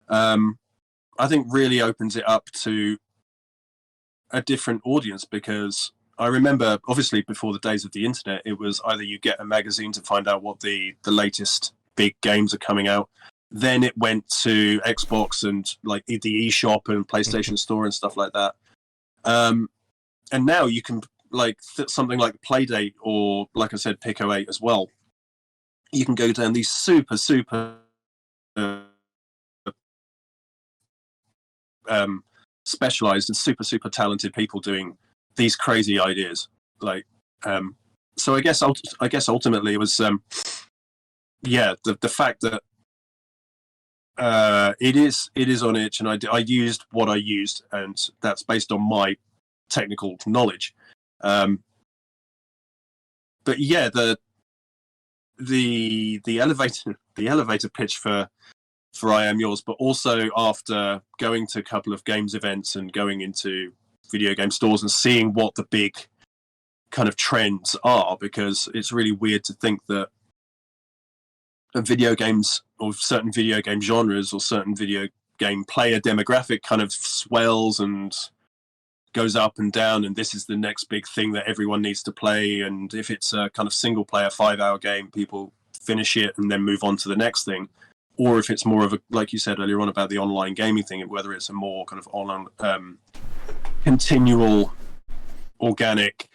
I think really opens it up to a different audience. Because I remember, obviously, before the days of the internet, it was either you get a magazine to find out what the latest big games are coming out. Then it went to Xbox and like the eShop and PlayStation Store and stuff like that. And now you can, like something like Playdate, or like I said, Pico 8 as well. You can go down these super specialized and super talented people doing these crazy ideas. Like, so I guess ultimately it was, the fact that it is on itch, and I used what I used, and that's based on my technical knowledge. But yeah, the elevator pitch for I Am Yours, but also after going to a couple of games events and going into video game stores and seeing what the big kind of trends are, because it's really weird to think that video games, or certain video game genres, or certain video game player demographic kind of swells and goes up and down, and this is the next big thing that everyone needs to play. And if it's a kind of single player 5-hour game, people finish it and then move on to the next thing. Or if it's more of a, like you said earlier on about the online gaming thing, whether it's a more kind of online continual organic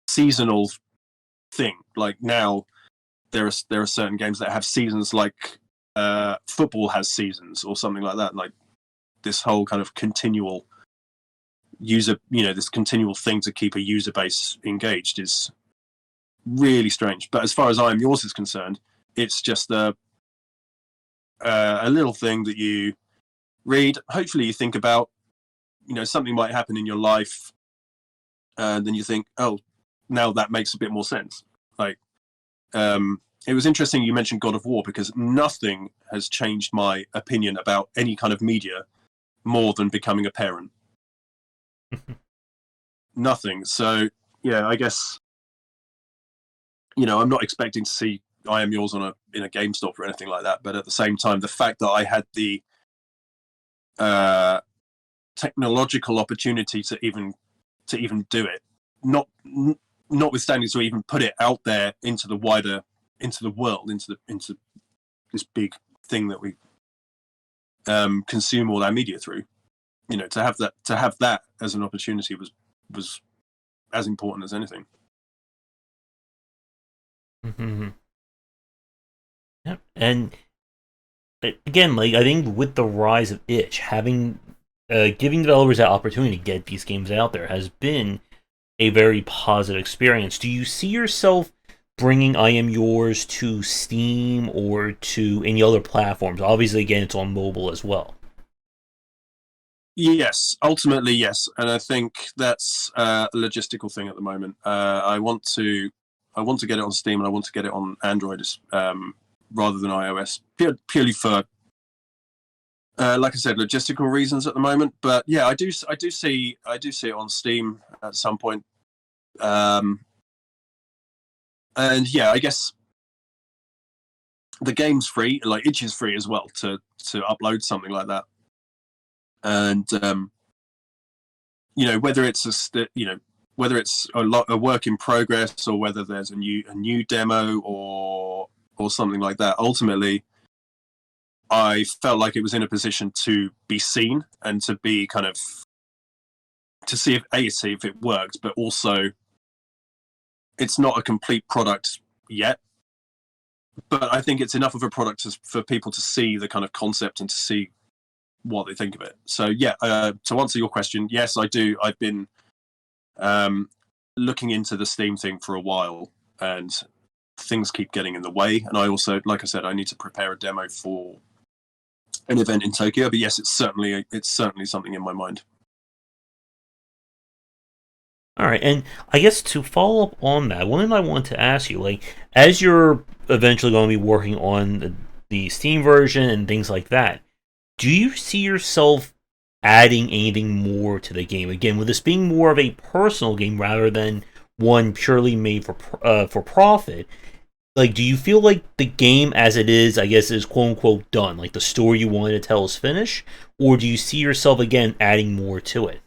seasonal thing. Like now there are certain games that have seasons, like football has seasons or something like that. Like this whole kind of continual user, this continual thing to keep a user base engaged is really strange. But as far as I Am Yours is concerned, it's just a little thing that you read. Hopefully you think about, something might happen in your life, and then you think, oh, now that makes a bit more sense. Like, it was interesting you mentioned God of War, because nothing has changed my opinion about any kind of media more than becoming a parent. Nothing. So, yeah, I guess, I'm not expecting to see I Am Yours in a GameStop or anything like that. But at the same time, the fact that I had the technological opportunity to even do it, notwithstanding to even put it out there into the world, into this big thing that we consume all our media through. To have that as an opportunity was as important as anything. Mm-hmm. Yep. And again, like I think with the rise of itch, having giving developers that opportunity to get these games out there has been a very positive experience. Do you see yourself bringing I Am Yours to Steam or to any other platforms? Obviously, again, it's on mobile as well. Yes, ultimately, yes. And I think that's a logistical thing at the moment. I want to get it on Steam, and I want to get it on Android rather than iOS, purely for like I said, logistical reasons at the moment. But yeah, I do see it on Steam at some point. And yeah, I guess the game's free, like itch is free as well to upload something like that. And whether it's a work in progress, or whether there's a new demo or something like that, ultimately I felt like it was in a position to be seen and to be kind of to see if it worked, but also it's not a complete product yet. But I think it's enough of a product for people to see the kind of concept and to see what they think of it. So yeah, to answer your question, yes, I do. I've been looking into the Steam thing for a while, and things keep getting in the way. And I also, like I said, I need to prepare a demo for an event in Tokyo. But yes, it's certainly something in my mind. All right, and I guess to follow up on that, one thing I want to ask you, like, as you're eventually going to be working on the Steam version and things like that, do you see yourself adding anything more to the game? Again, with this being more of a personal game rather than one purely made for profit, like, do you feel like the game as it is, I guess, is quote unquote done? Like the story you wanted to tell is finished, or do you see yourself again adding more to it?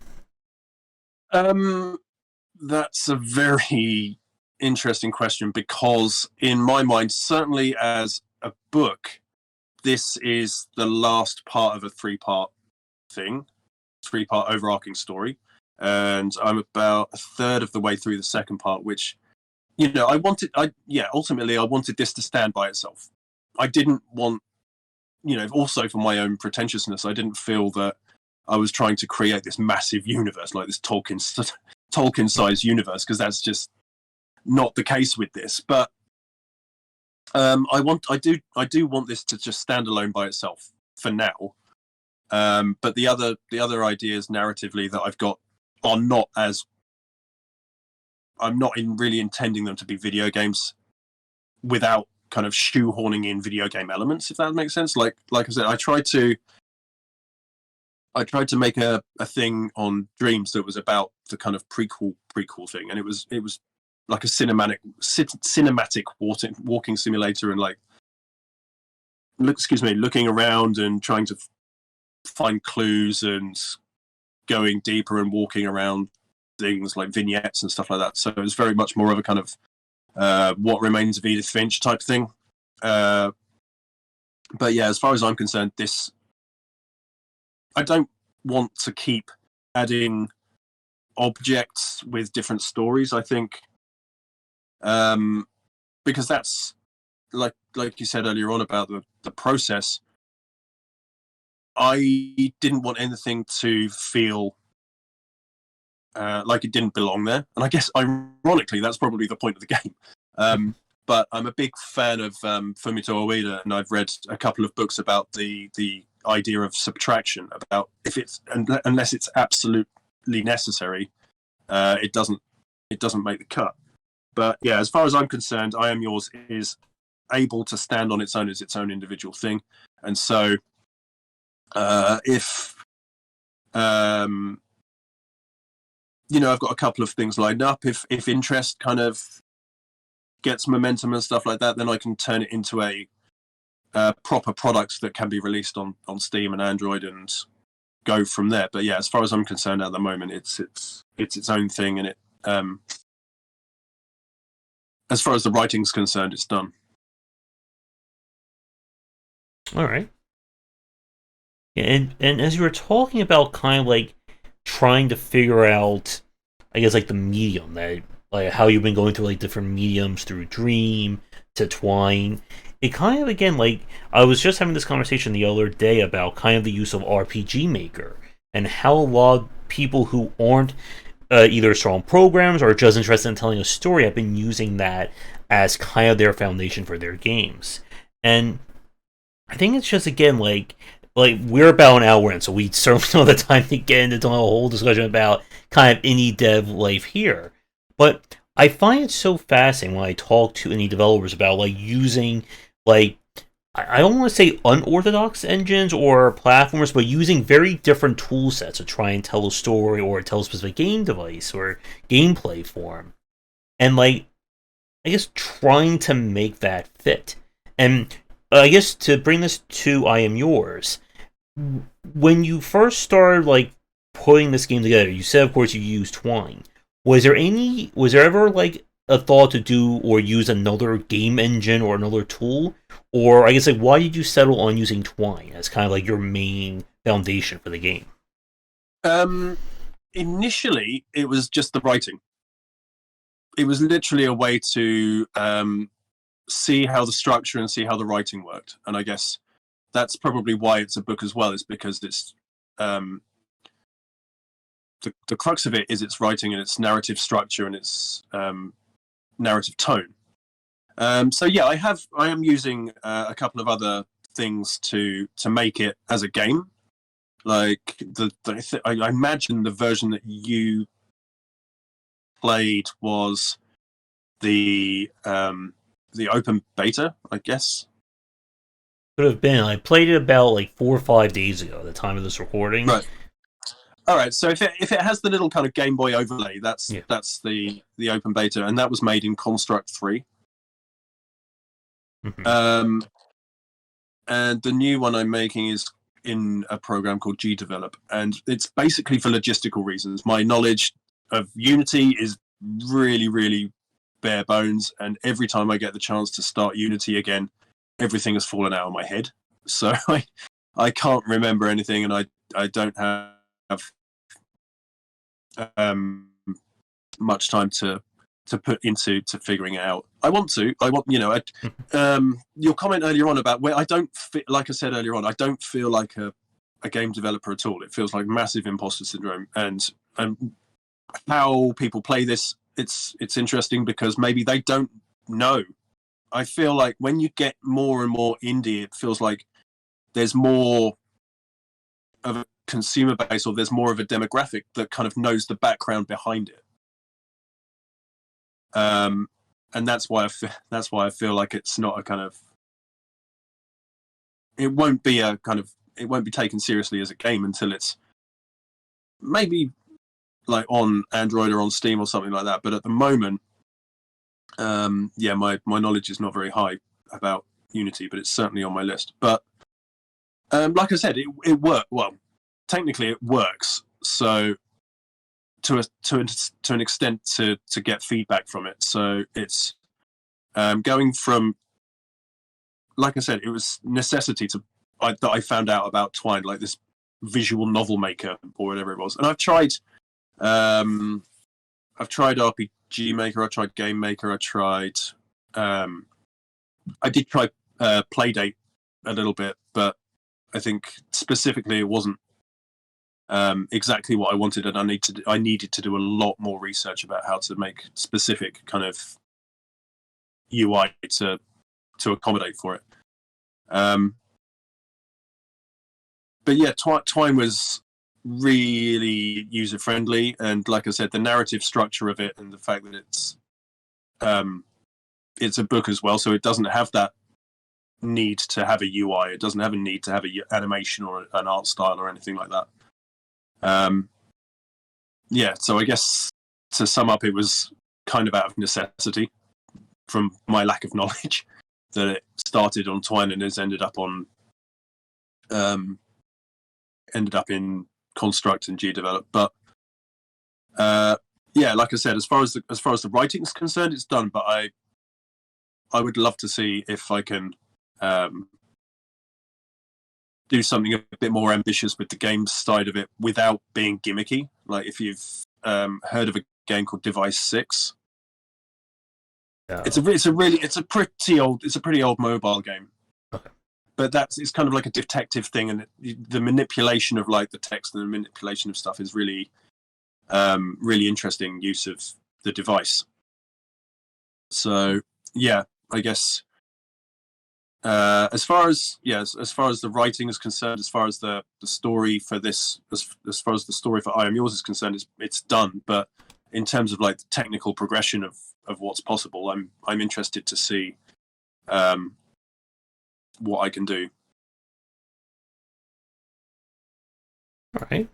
That's a very interesting question, because in my mind, certainly as a book, this is the last part of a three-part overarching story. And I'm about a third of the way through the second part, which, ultimately I wanted this to stand by itself. I didn't want, also for my own pretentiousness, I didn't feel that I was trying to create this massive universe, like this Tolkien-sized universe, because that's just not the case with this. But I do want this to just stand alone by itself for now. But the other ideas narratively that I've got are not as, I'm not really intending them to be video games without kind of shoehorning in video game elements, if that makes sense. Like I said, I tried to make a thing on Dreams that was about the kind of prequel thing, and it was like a cinematic walking simulator, and like looking around and trying to find clues and going deeper and walking around things like vignettes and stuff like that. So it was very much more of a kind of What Remains of Edith Finch type thing. But yeah, as far as I'm concerned, I don't want to keep adding objects with different stories. I think because that's like you said earlier on about the process. I didn't want anything to feel like it didn't belong there, and I guess ironically that's probably the point of the game. But I'm a big fan of Fumito Ueda, and I've read a couple of books about the idea of subtraction, about if it's unless it's absolutely necessary, it doesn't make the cut. But yeah, as far as I'm concerned, I Am Yours is able to stand on its own as its own individual thing, and so if I've got a couple of things lined up. If interest kind of gets momentum and stuff like that, then I can turn it into a proper product that can be released on Steam and Android and go from there. But yeah, as far as I'm concerned at the moment, it's its own thing, and it as far as the writing's concerned, it's done. All right. And as you were talking about kind of like trying to figure out, I guess, like the medium, that like how you've been going through like different mediums through Dream to Twine, it kind of, again, like I was just having this conversation the other day about kind of the use of RPG Maker and how a lot of people who aren't either strong programs or just interested in telling a story have been using that as kind of their foundation for their games. And I think it's just, again, like we're about an hour in, so we certainly don't have the time to get into a whole discussion about kind of indie dev life here. But I find it so fascinating when I talk to indie developers about like using like I don't want to say unorthodox engines or platformers, but using very different tool sets to try and tell a story or tell a specific game device or gameplay form. And like, I guess trying to make that fit. And I guess to bring this to I Am Yours, when you first started like putting this game together, you said of course you used Twine. Was there ever like a thought to do or use another game engine or another tool? Or I guess like why did you settle on using Twine as kind of like your main foundation for the game? Initially, it was just the writing. It was literally a way to see how the structure and see how the writing worked. And I guess that's probably why it's a book as well, is because it's the crux of it is its writing and its narrative structure and its narrative tone. So yeah, I am using a couple of other things to make it as a game. Like I imagine the version that you played was the open beta, I guess. Could have been. I played it about like 4 or 5 days ago at the time of this recording. Right. All right. So if it has the little kind of Game Boy overlay, that's the open beta, and that was made in Construct 3. Mm-hmm. And the new one I'm making is in a program called gdevelop, and it's basically for logistical reasons. My knowledge of Unity is really, really bare bones, and every time I get the chance to start Unity again, everything has fallen out of my head. So I can't remember anything, and I don't have much time to put into figuring it out. I want, your comment earlier on about where I don't like I said earlier on, I don't feel like a game developer at all. It feels like massive imposter syndrome, and how people play this, it's interesting because maybe they don't know. I feel like when you get more and more indie, it feels like there's more of a consumer base, or there's more of a demographic that kind of knows the background behind it. And that's why I feel like it's not a kind of, it won't be taken seriously as a game until it's maybe like on Android or on Steam or something like that. But at the moment, my knowledge is not very high about Unity, but it's certainly on my list. But like I said, it worked. Well, technically it works. So to an extent to get feedback from it. So it's going from, like I said, it was necessity that I found out about Twine, like this visual novel maker or whatever it was. And I've tried RPG Maker, I tried Game Maker, I did try Playdate a little bit, but I think specifically it wasn't exactly what I wanted, and I needed to do a lot more research about how to make specific kind of UI to accommodate for it. But yeah, Twine was really user friendly, and like I said, the narrative structure of it and the fact that it's a book as well, so it doesn't have that need to have a UI. It doesn't have a need to have an animation or an art style or anything like that. So I guess to sum up, it was kind of out of necessity from my lack of knowledge that it started on Twine and has ended up in Construct and gdevelop. But like I said, as far as the writing is concerned, it's done. But I would love to see if I can do something a bit more ambitious with the game side of it without being gimmicky. Like if you've heard of a game called Device 6. No. It's a pretty old mobile game. Okay. But it's kind of like a detective thing, and the manipulation of like the text and the manipulation of stuff is really really interesting use of the device. So yeah, I guess as far as the writing is concerned, as far as the story for this, as far as the story for I Am Yours is concerned, it's done. But in terms of like the technical progression of what's possible, I'm interested to see what I can do. All right.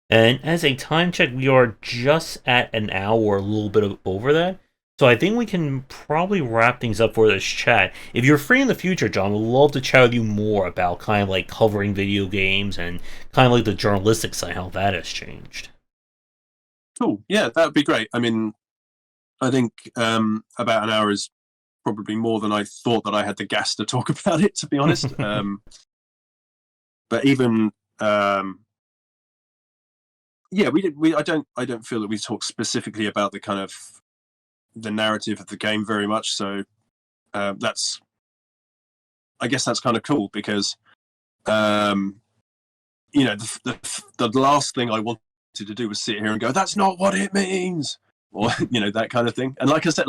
And as a time check, we are just at an hour, or a little bit over that. So I think we can probably wrap things up for this chat. If you're free in the future, John, we'd love to chat with you more about kind of like covering video games and kind of like the journalistic side, how that has changed. Cool. Yeah, that would be great. I mean, I think about an hour is probably more than I thought that I had the gas to talk about it, to be honest. But even yeah, I don't feel that we talked specifically about the kind of the narrative of the game very much. So I guess that's kind of cool because the last thing I wanted to do was sit here and go, "That's not what it means," or that kind of thing. And like I said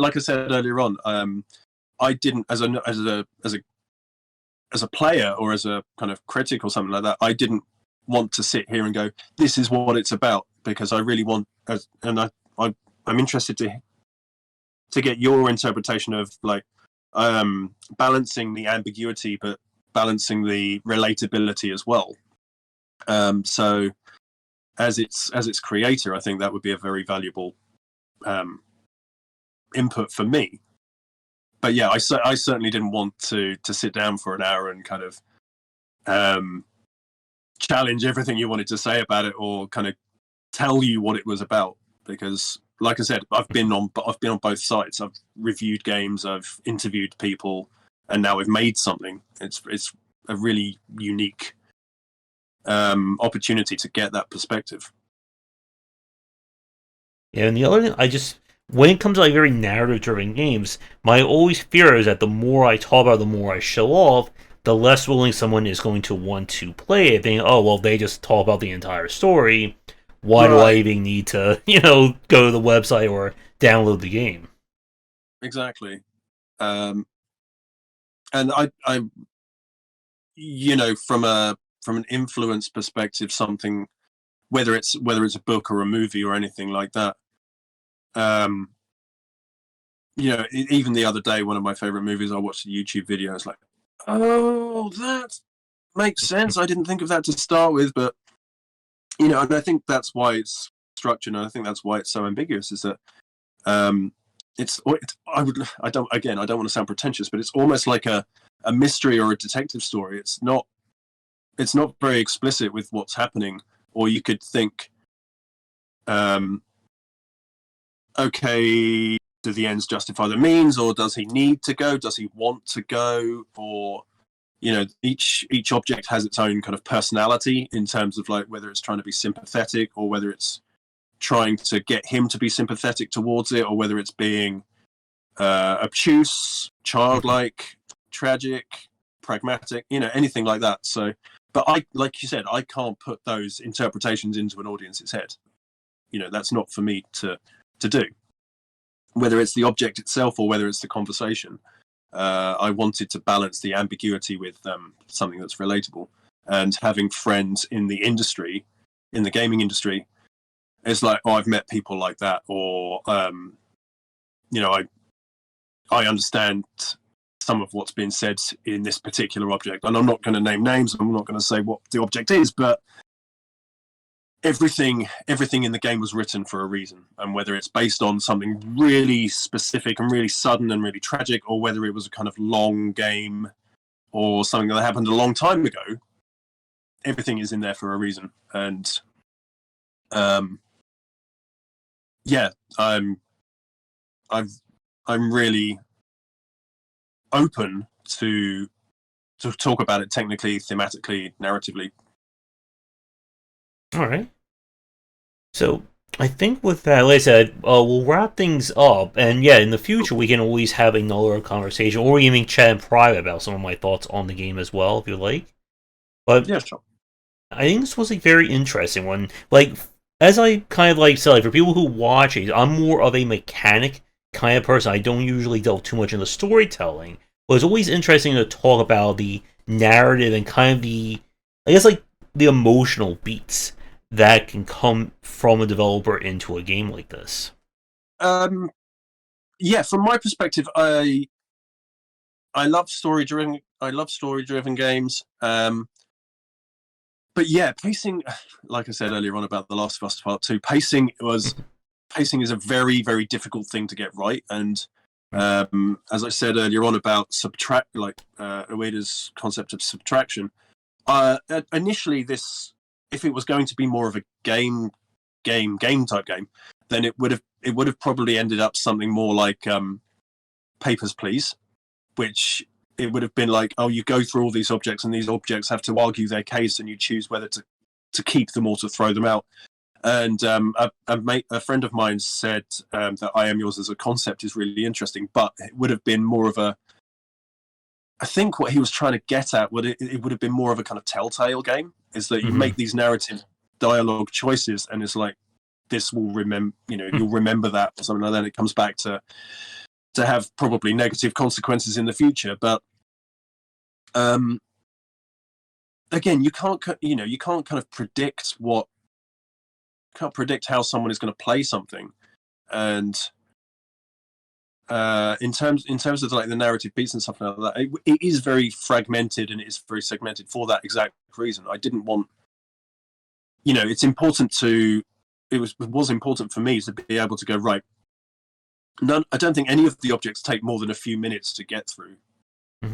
earlier on, I didn't as a player or as a kind of critic or something like that. I didn't want to sit here and go, "This is what it's about," because I really want, I'm interested to get your interpretation of like balancing the ambiguity but balancing the relatability as well. So as its creator, I think that would be a very valuable input for me. But yeah, I certainly didn't want to sit down for an hour and kind of challenge everything you wanted to say about it, or kind of tell you what it was about, because like I said, I've been on both sides. I've reviewed games, I've interviewed people, and now I've made something. It's a really unique opportunity to get that perspective. Yeah, and the other thing, when it comes to like very narrative-driven games, my always fear is that the more I talk about, the more I show off, the less willing someone is going to want to play it. Thinking, oh well, they just talk about the entire story. Why do I even need to, go to the website or download the game? Exactly. And I from an influence perspective, something, whether it's a book or a movie or anything like that. Even the other day, one of my favorite movies, I watched a YouTube video. It's like, oh, that makes sense. I didn't think of that to start with, but and I think that's why it's structured, and I think that's why it's so ambiguous. Is that I don't want to sound pretentious, but it's almost like a mystery or a detective story. It's not very explicit with what's happening, or you could think, okay, do the ends justify the means, or does he need to go? Does he want to go? Or each object has its own kind of personality in terms of like whether it's trying to be sympathetic or whether it's trying to get him to be sympathetic towards it, or whether it's being obtuse, childlike, tragic, pragmatic, anything like that. So, but like you said, I can't put those interpretations into an audience's head. That's not for me to do. Whether it's the object itself or whether it's the conversation, I wanted to balance the ambiguity with something that's relatable. And having friends in the industry, in the gaming industry, it's like, oh, I've met people like that, or I understand some of what's been said in this particular object, and I'm not going to name names. I'm not going to say what the object is, but everything in the game was written for a reason, and whether it's based on something really specific and really sudden and really tragic, or whether it was a kind of long game or something that happened a long time ago, everything is in there for a reason. And I'm really open to talk about it technically, thematically, narratively. All right. So I think with that, like I said, we'll wrap things up. And yeah, in the future, we can always have another conversation, or even chat in private about some of my thoughts on the game as well, if you like. But yeah, sure. I think this was a very interesting one. Like, as I kind of like said, like, for people who watch it, I'm more of a mechanic kind of person. I don't usually delve too much into storytelling. But it's always interesting to talk about the narrative and kind of the emotional beats that can come from a developer into a game like this. Yeah, from my perspective, I love story-driven games. But yeah, pacing, like I said earlier on about The Last of Us Part 2, pacing is a very, very difficult thing to get right. And as I said earlier on about Ueda's concept of subtraction, initially if it was going to be more of a game type game, then it would have probably ended up something more like Papers, Please, which it would have been like, oh, you go through all these objects and these objects have to argue their case and you choose whether to keep them or to throw them out. And a friend of mine said that I Am Yours as a concept is really interesting, but it would have been more of I think what he was trying to get at, it would have been more of a kind of Telltale game, is that you make these narrative dialogue choices and it's like, this will you'll remember that or something like that. And it comes back to have probably negative consequences in the future. But again, you can't kind of predict how someone is going to play something. And in terms of like the narrative beats and stuff like that, it is very fragmented and it is very segmented for that exact reason. I didn't want, it's important it was important for me to be able to go, right, I don't think any of the objects take more than a few minutes to get through,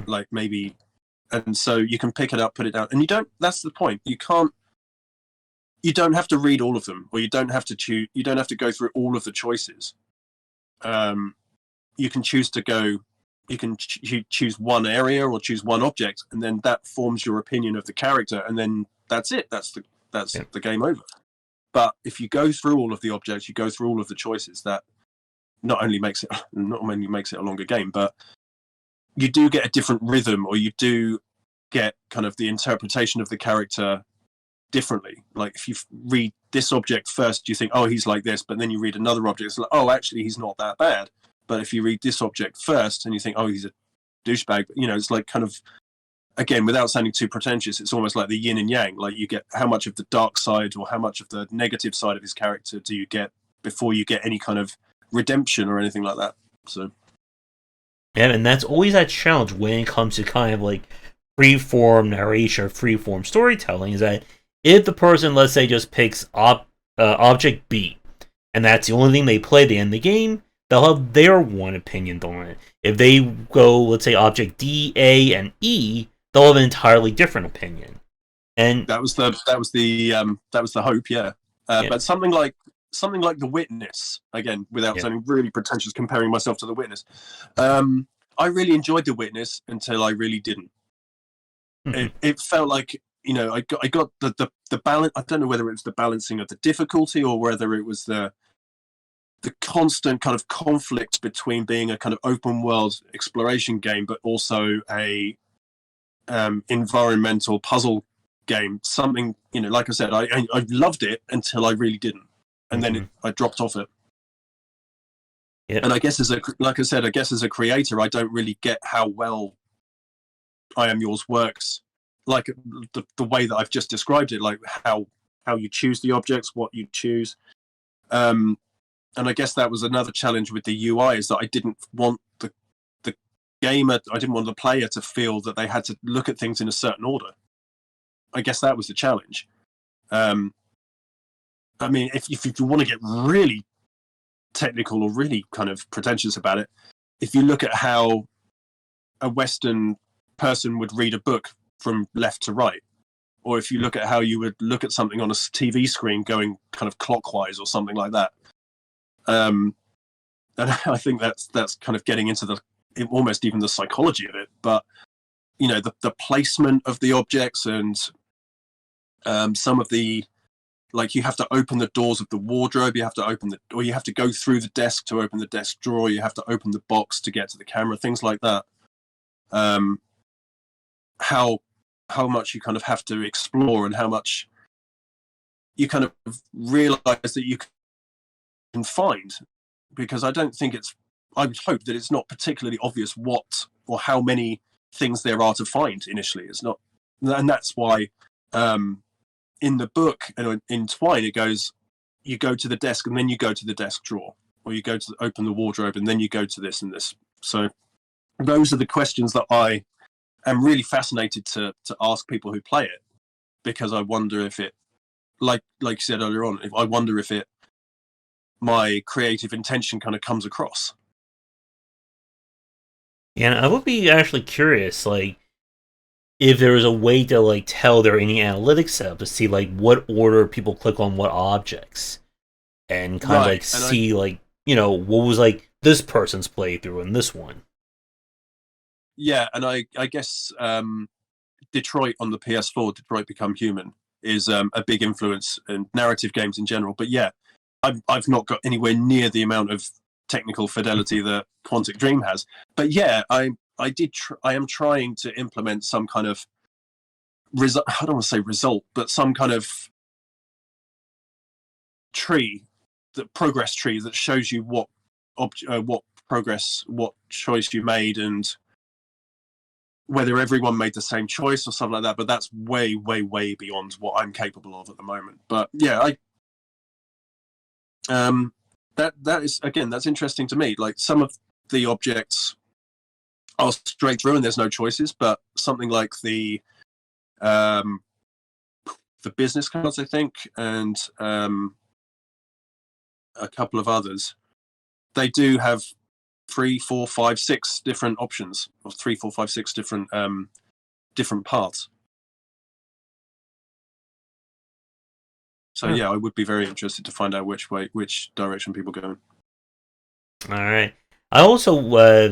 like maybe, and so you can pick it up, put it down, and that's the point. You don't have to read all of them, or you don't have to go through all of the choices. You can choose choose one area or choose one object, and then that forms your opinion of the character, and then that's it. That's the game over. But if you go through all of the objects, you go through all of the choices, that not only makes it a longer game, but you do get a different rhythm, or you do get kind of the interpretation of the character differently. Like if you read this object first, you think, oh, he's like this, but then you read another object, it's like, oh, actually, he's not that bad. But if you read this object first and you think, oh, he's a douchebag, it's like kind of, again, without sounding too pretentious, it's almost like the yin and yang. Like you get how much of the dark side or how much of the negative side of his character do you get before you get any kind of redemption or anything like that. So yeah, and that's always that challenge when it comes to kind of like free-form narration or free-form storytelling, is that if the person, let's say, just picks object B, and that's the only thing they play at the end of the game, they'll have their one opinion on it. If they go, let's say, object D, A, and E, they'll have an entirely different opinion. And that was the hope, yeah. But something like The Witness, again, without sounding really pretentious, comparing myself to The Witness, I really enjoyed The Witness until I really didn't. It felt like, I got the balance. I don't know whether it was the balancing of the difficulty or whether it was the constant kind of conflict between being a kind of open world exploration game, but also a environmental puzzle game. Something, like I said, I loved it until I really didn't. And then I dropped off it. Yeah. And I guess as a creator, I don't really get how well I Am Yours works. Like the way that I've just described it, like how you choose the objects, what you choose. And I guess that was another challenge with the UI, is that I didn't want the gamer, I didn't want the player to feel that they had to look at things in a certain order. I guess that was the challenge. I mean, if you want to get really technical or really kind of pretentious about it, if you look at how a Western person would read a book from left to right, or if you look at how you would look at something on a TV screen going kind of clockwise or something like that, and I think that's kind of getting into almost even the psychology of it. But the placement of the objects and some of the, like, you have to open the doors of the wardrobe, you have to go through the desk to open the desk drawer, you have to open the box to get to the camera, things like that. How much you kind of have to explore and how much you kind of realize that you can find, because I would hope that it's not particularly obvious what or how many things there are to find initially. It's not, and that's why in the book and in Twine it goes, you go to the desk and then you go to the desk drawer, or you go to open the wardrobe and then you go to this and this. So those are the questions that I am really fascinated to ask people who play it, because I wonder if it, like you said earlier on, I wonder if my creative intention kind of comes across. And I would be actually curious, like, if there was a way to like tell there any analytics setup to see like what order people click on what objects, and kind of like see like, you know, what was like this person's playthrough and this one. Yeah, and I guess Detroit on the PS4, Detroit Become Human, is a big influence in narrative games in general. But yeah, I've not got anywhere near the amount of technical fidelity that Quantic Dream has. But yeah, I am trying to implement some kind of result. I don't want to say result, but some kind of tree, the progress tree that shows you what progress, what choice you made, and whether everyone made the same choice or something like that. But that's way, way, way beyond what I'm capable of at the moment. But yeah, that is, again, that's interesting to me. Like, some of the objects are straight through and there's no choices, but something like the business cards, I think, and a couple of others, they do have 3, 4, 5, 6 different options, or 3, 4, 5, 6 different paths. So yeah, I would be very interested to find out which direction people go. All right. I also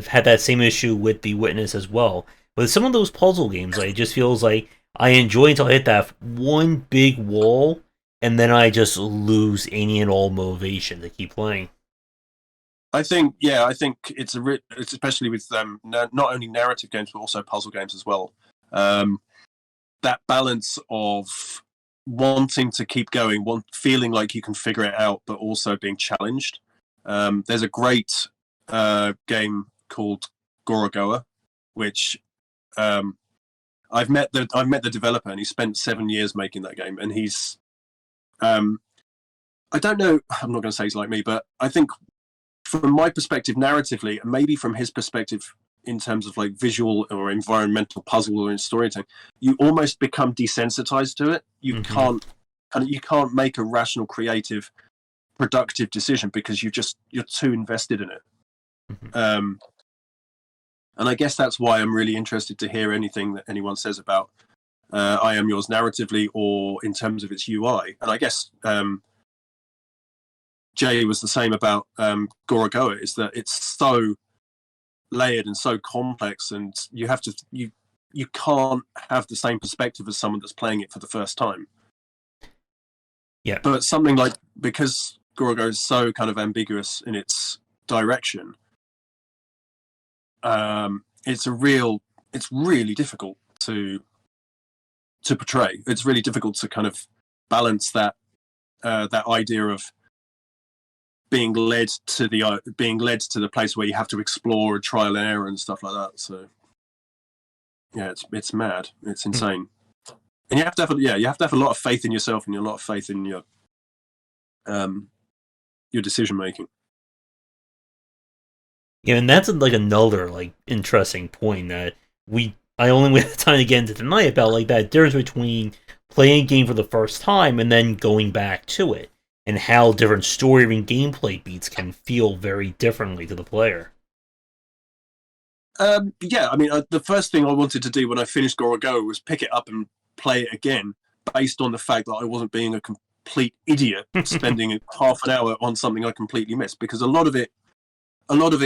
had that same issue with The Witness as well. With some of those puzzle games, it just feels like I enjoy until I hit that one big wall, and then I just lose any and all motivation to keep playing. I think it's especially with not only narrative games but also puzzle games as well. That balance of wanting to keep going, feeling like you can figure it out, but also being challenged. There's a great game called Gorogoa, which I've met the developer, and he spent 7 years making that game, and he's I don't know, I'm not going to say he's like me, but I think from my perspective narratively, and maybe from his perspective in terms of like visual or environmental puzzle or in storytelling, you almost become desensitized to it. You can't make a rational, creative, productive decision because you're too invested in it. And I guess that's why I'm really interested to hear anything that anyone says about I Am Yours narratively or in terms of its UI. And I guess Jay was the same about Gorogoa, is that it's so layered and so complex, and you can't have the same perspective as someone that's playing it for the first time. Yeah. But something like, because Gorogoa is so kind of ambiguous in its direction, it's really difficult to portray. It's really difficult to kind of balance that idea of being led to the place where you have to explore and trial and error and stuff like that. So yeah, it's mad. It's insane. And you have to have a lot of faith in yourself and a lot of faith in your decision making. Yeah, and that's like another like interesting point that I only had time to get into tonight about, like, that difference between playing a game for the first time and then going back to it, and how different story and gameplay beats can feel very differently to the player. Yeah, I mean, the first thing I wanted to do when I finished Gorogoa was pick it up and play it again, based on the fact that I wasn't being a complete idiot spending half an hour on something I completely missed, because a lot of it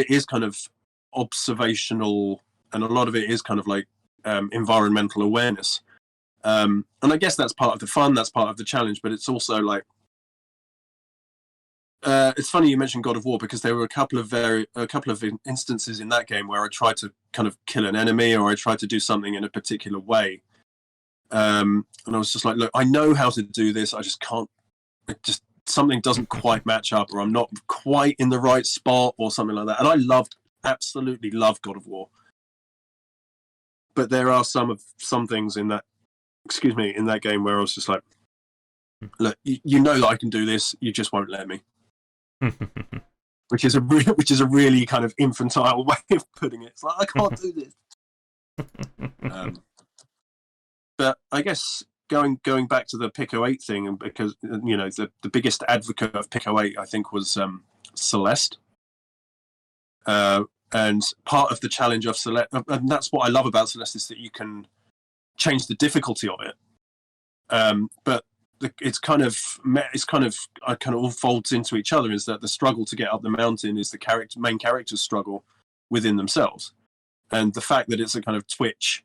is kind of observational, and a lot of it is kind of like environmental awareness. And I guess that's part of the fun, that's part of the challenge, but it's also like, it's funny you mentioned God of War, because there were a couple of instances in that game where I tried to kind of kill an enemy, or I tried to do something in a particular way. And I was just like, look, I know how to do this, I just can't, something doesn't quite match up, or I'm not quite in the right spot or something like that. And I absolutely love God of War. But there are some things in that game where I was just like, look, you know that I can do this, you just won't let me. which is a really kind of infantile way of putting it. It's like, I can't do this. But I guess going back to the Pico 8 thing, and because the biggest advocate of Pico 8 I think was Celeste. And part of the challenge of Celeste, and that's what I love about Celeste, is that you can change the difficulty of it. But it kind of all folds into each other. Is that the struggle to get up the mountain is the main character's struggle within themselves, and the fact that it's a kind of Twitch,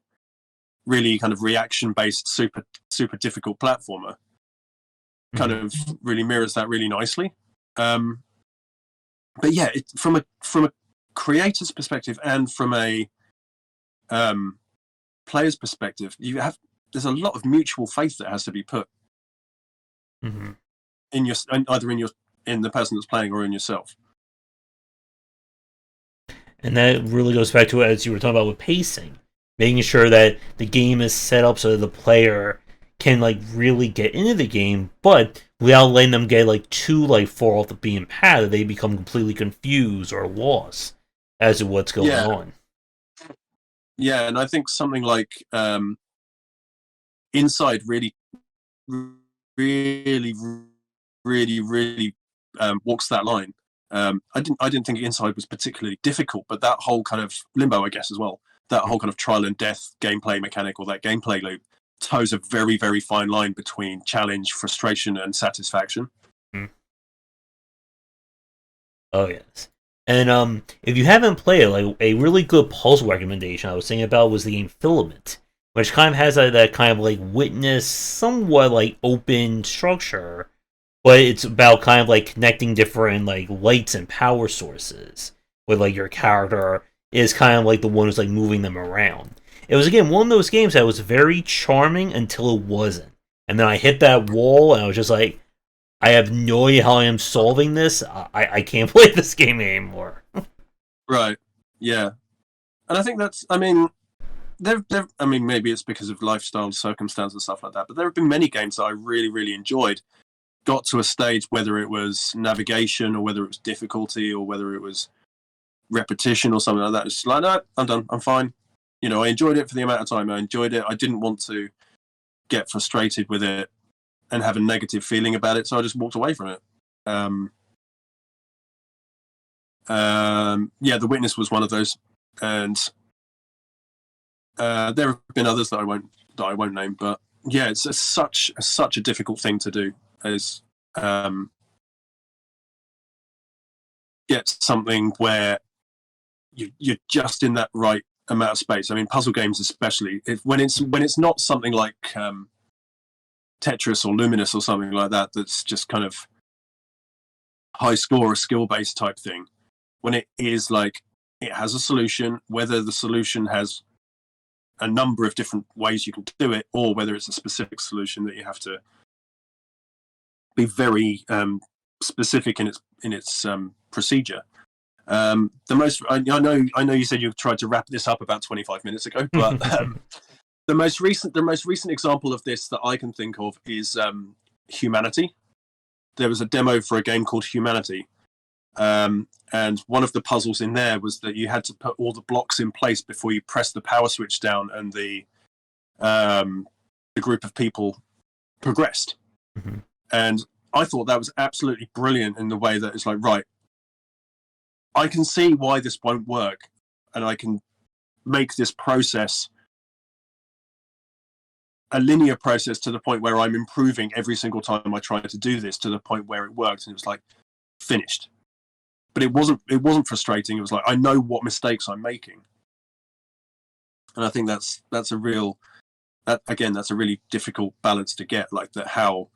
really kind of reaction-based, super difficult platformer, kind of really mirrors that really nicely. But yeah, from a creator's perspective and from a player's perspective, there's a lot of mutual faith that has to be put in either in the person that's playing or in yourself. And that really goes back to, as you were talking about, with pacing, making sure that the game is set up so that the player can really get into the game, but without letting them get too far off the beaten path, that they become completely confused or lost as to what's going on. Yeah, and I think something like Inside really walks that line. I didn't think Inside was particularly difficult, but that whole kind of Limbo, I guess, as well, that whole kind of trial and death gameplay mechanic, or that gameplay loop, toes a very, very fine line between challenge, frustration, and satisfaction. Oh yes. And if you haven't played it, a really good puzzle recommendation I was thinking about was the game Filament, which kind of has that kind of witness, somewhat open structure, but it's about kind of connecting different lights and power sources, with your character is kind of the one who's moving them around. It was, again, one of those games that was very charming until it wasn't. And then I hit that wall, and I was just I have no idea how I am solving this. I can't play this game anymore. Right. Yeah. And I think that's, maybe it's because of lifestyle circumstances and stuff like that, but there have been many games that I really, really enjoyed. Got to a stage, whether it was navigation or whether it was difficulty or whether it was repetition or something like that. It's like, no, I'm done. I'm fine. I enjoyed it for the amount of time I enjoyed it. I didn't want to get frustrated with it and have a negative feeling about it, so I just walked away from it. The Witness was one of those, and there have been others that I won't name. But yeah, it's such a difficult thing to do, is get something where you're just in that right amount of space. Puzzle games especially, when it's not something like Tetris or Luminous or something like that, that's just kind of high score or skill based type thing. When it is it has a solution, whether the solution has a number of different ways you can do it, or whether it's a specific solution that you have to be very specific in its procedure. The most I know you said you tried to wrap this up about 25 minutes ago, but the most recent example of this that I can think of is Humanity. There was a demo for a game called Humanity, and one of the puzzles in there was that you had to put all the blocks in place before you press the power switch down, and the group of people progressed. And I thought that was absolutely brilliant in the way that it's right, I can see why this won't work, and I can make this process a linear process to the point where I'm improving every single time I try to do this, to the point where it works, and it was finished. But it wasn't frustrating. It was I know what mistakes I'm making, and I think that's a really difficult balance to get. That, how,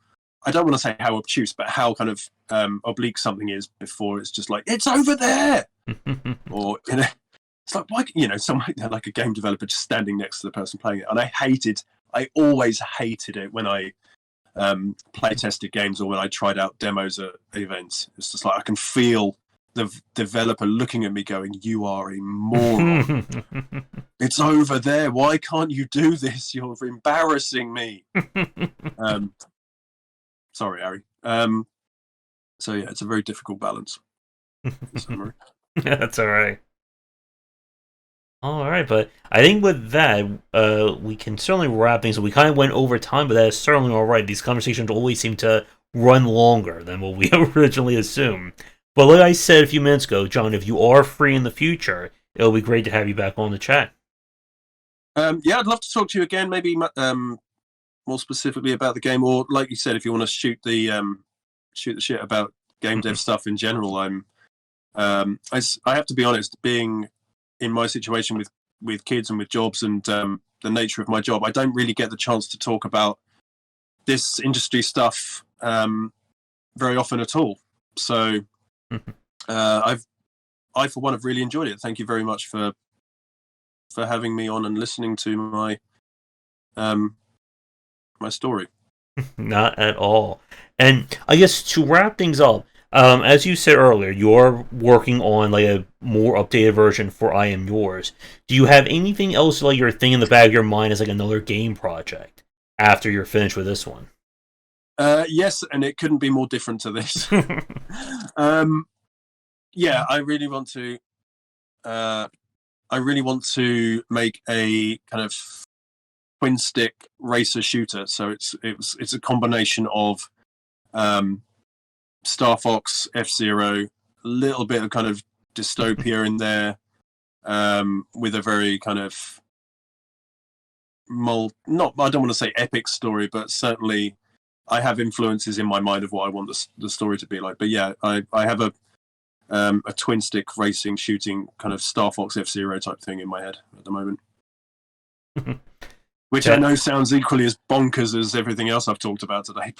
I don't want to say how obtuse, but how kind of oblique something is before it's just it's over there. Or it's why someone a game developer just standing next to the person playing it. And I always hated it when I play tested games or when I tried out demos at events. It's just I can feel the developer looking at me going, "You are a moron. It's over there. Why can't you do this? You're embarrassing me." Sorry, Ari. So yeah, it's a very difficult balance. summary. That's all right. All right, but I think with that, we can certainly wrap things. We kind of went over time, but that is certainly all right. These conversations always seem to run longer than what we originally assumed. But like I said a few minutes ago, John, if you are free in the future, it'll be great to have you back on the chat. Yeah, I'd love to talk to you again. Maybe more specifically about the game, or like you said, if you want to shoot the shit about game dev stuff in general. I have to be honest, being in my situation with kids and with jobs and the nature of my job, I don't really get the chance to talk about this industry stuff very often at all. So I for one have really enjoyed it. Thank you very much for having me on and listening to my my story. Not at all. And I guess to wrap things up, as you said earlier, you're working on like a more updated version for I Am Yours. Do you have anything else like you're thinking in the back of your mind as like another game project after you're finished with this one? Yes, and it couldn't be more different to this. Yeah, I really want to. I really want to make a kind of twin stick racer shooter. So it's a combination of Star Fox, F-Zero, a little bit of kind of dystopia in there, with a very kind of I don't want to say epic story, but certainly I have influences in my mind of what I want the story to be like. But yeah, I have a twin stick racing shooting kind of Star Fox F-Zero type thing in my head at the moment. Which I know sounds equally as bonkers as everything else I've talked about today.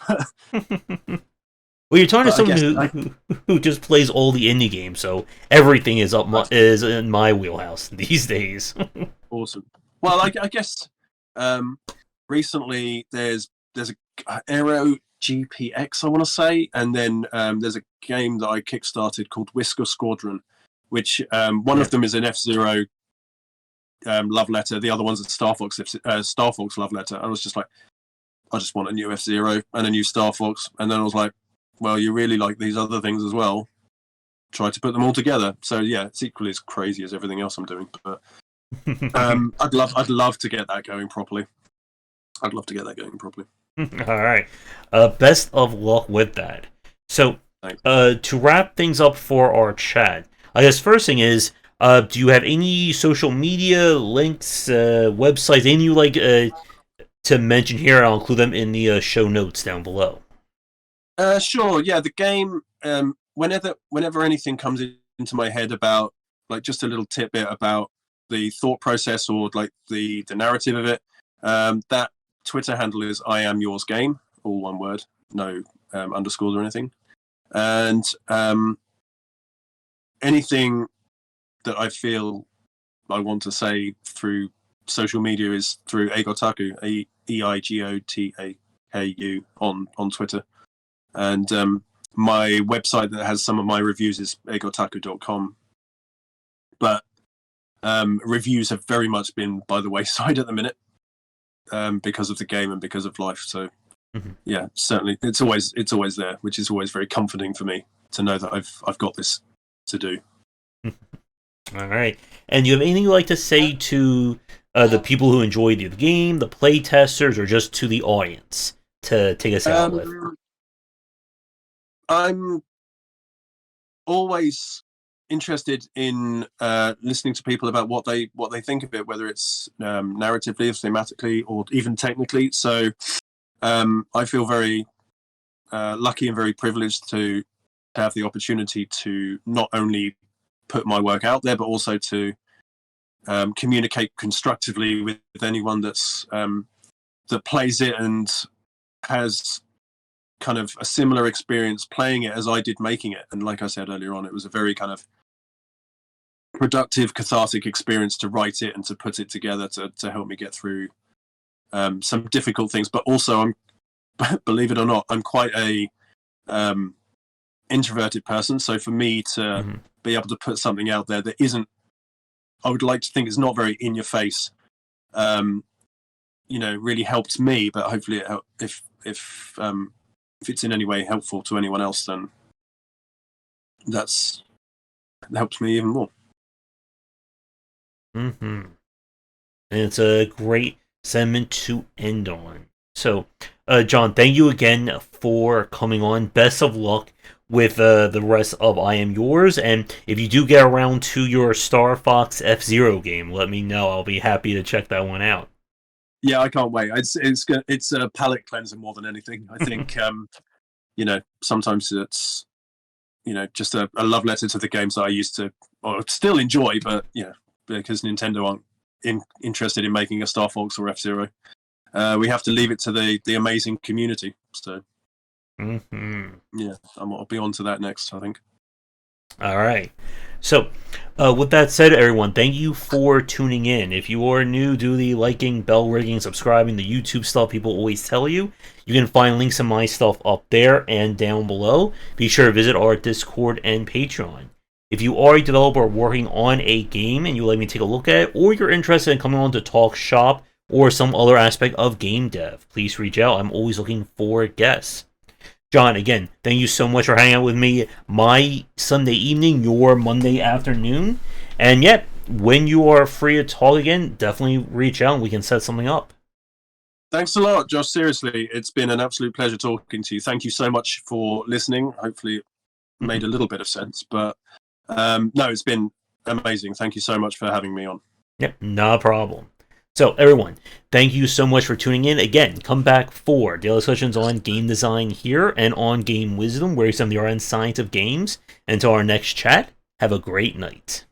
Well, you're talking to someone who just plays all the indie games, so everything is is in my wheelhouse these days. Awesome. Well, I guess recently there's a Aero GPX, I want to say, and then there's a game that I kickstarted called Whisker Squadron, which one of them is an F-Zero love letter, the other one's a Star Fox love letter. I was just like, I just want a new F-Zero and a new Star Fox, and then I was like, well, you really like these other things as well. Try to put them all together. So yeah, it's equally as crazy as everything else I'm doing. But I'd love to get that going properly. All right. Best of luck with that. So, to wrap things up for our chat, I guess first thing is, do you have any social media links, websites, anything you like to mention here? I'll include them in the show notes down below. Sure. Yeah, the game. Whenever anything comes into my head about like just a little tidbit about the thought process or like the narrative of it, that Twitter handle is I Am Yours Game, all one word, no underscores or anything. And anything that I feel I want to say through social media is through Eigotaku, Eigotaku on Twitter. And my website that has some of my reviews is eigotaku.com. But reviews have very much been by the wayside at the minute because of the game and because of life. So yeah, certainly it's always there, which is always very comforting for me to know that I've got this to do. All right. And you have anything you'd like to say to the people who enjoy the game, the play testers, or just to the audience to take us out with? I'm always interested in listening to people about what they think of it, whether it's narratively, thematically, or even technically. So I feel very lucky and very privileged to have the opportunity to not only put my work out there, but also to communicate constructively with anyone that's that plays it and has kind of a similar experience playing it as I did making it. And like I said earlier on, it was a very kind of productive, cathartic experience to write it and to put it together to help me get through some difficult things. But also, believe it or not, I'm quite a introverted person. So for me to be able to put something out there that isn't, I would like to think it's not very in your face, really helped me. But hopefully, if it's in any way helpful to anyone else, then that's helps me even more. Mm-hmm. And it's a great sentiment to end on. So, John, thank you again for coming on. Best of luck with the rest of I Am Yours. And if you do get around to your Star Fox F-Zero game, let me know. I'll be happy to check that one out. Yeah, I can't wait. It's a palate cleanser more than anything. I think sometimes it's just a love letter to the games that I used to or still enjoy, but because Nintendo aren't interested in making a Star Fox or F-Zero, we have to leave it to the amazing community. So I'll be on to that next, I think. All right. So, with that said, everyone, thank you for tuning in. If you are new, do the liking, bell ringing, subscribing, the YouTube stuff people always tell you. You can find links to my stuff up there and down below. Be sure to visit our Discord and Patreon. If you are a developer working on a game and you'd like me to take a look at it, or you're interested in coming on to talk shop or some other aspect of game dev, please reach out. I'm always looking for guests. John, again, thank you so much for hanging out with me my Sunday evening, your Monday afternoon. And yet, when you are free to talk again, definitely reach out and we can set something up. Thanks a lot, Josh. Seriously, it's been an absolute pleasure talking to you. Thank you so much for listening. Hopefully it made a little bit of sense. But no, it's been amazing. Thank you so much for having me on. Yep, no problem. So, everyone, thank you so much for tuning in. Again, come back for daily discussions on game design here and on Game Wisdom, where you examine the art and science of games. Until our next chat, have a great night.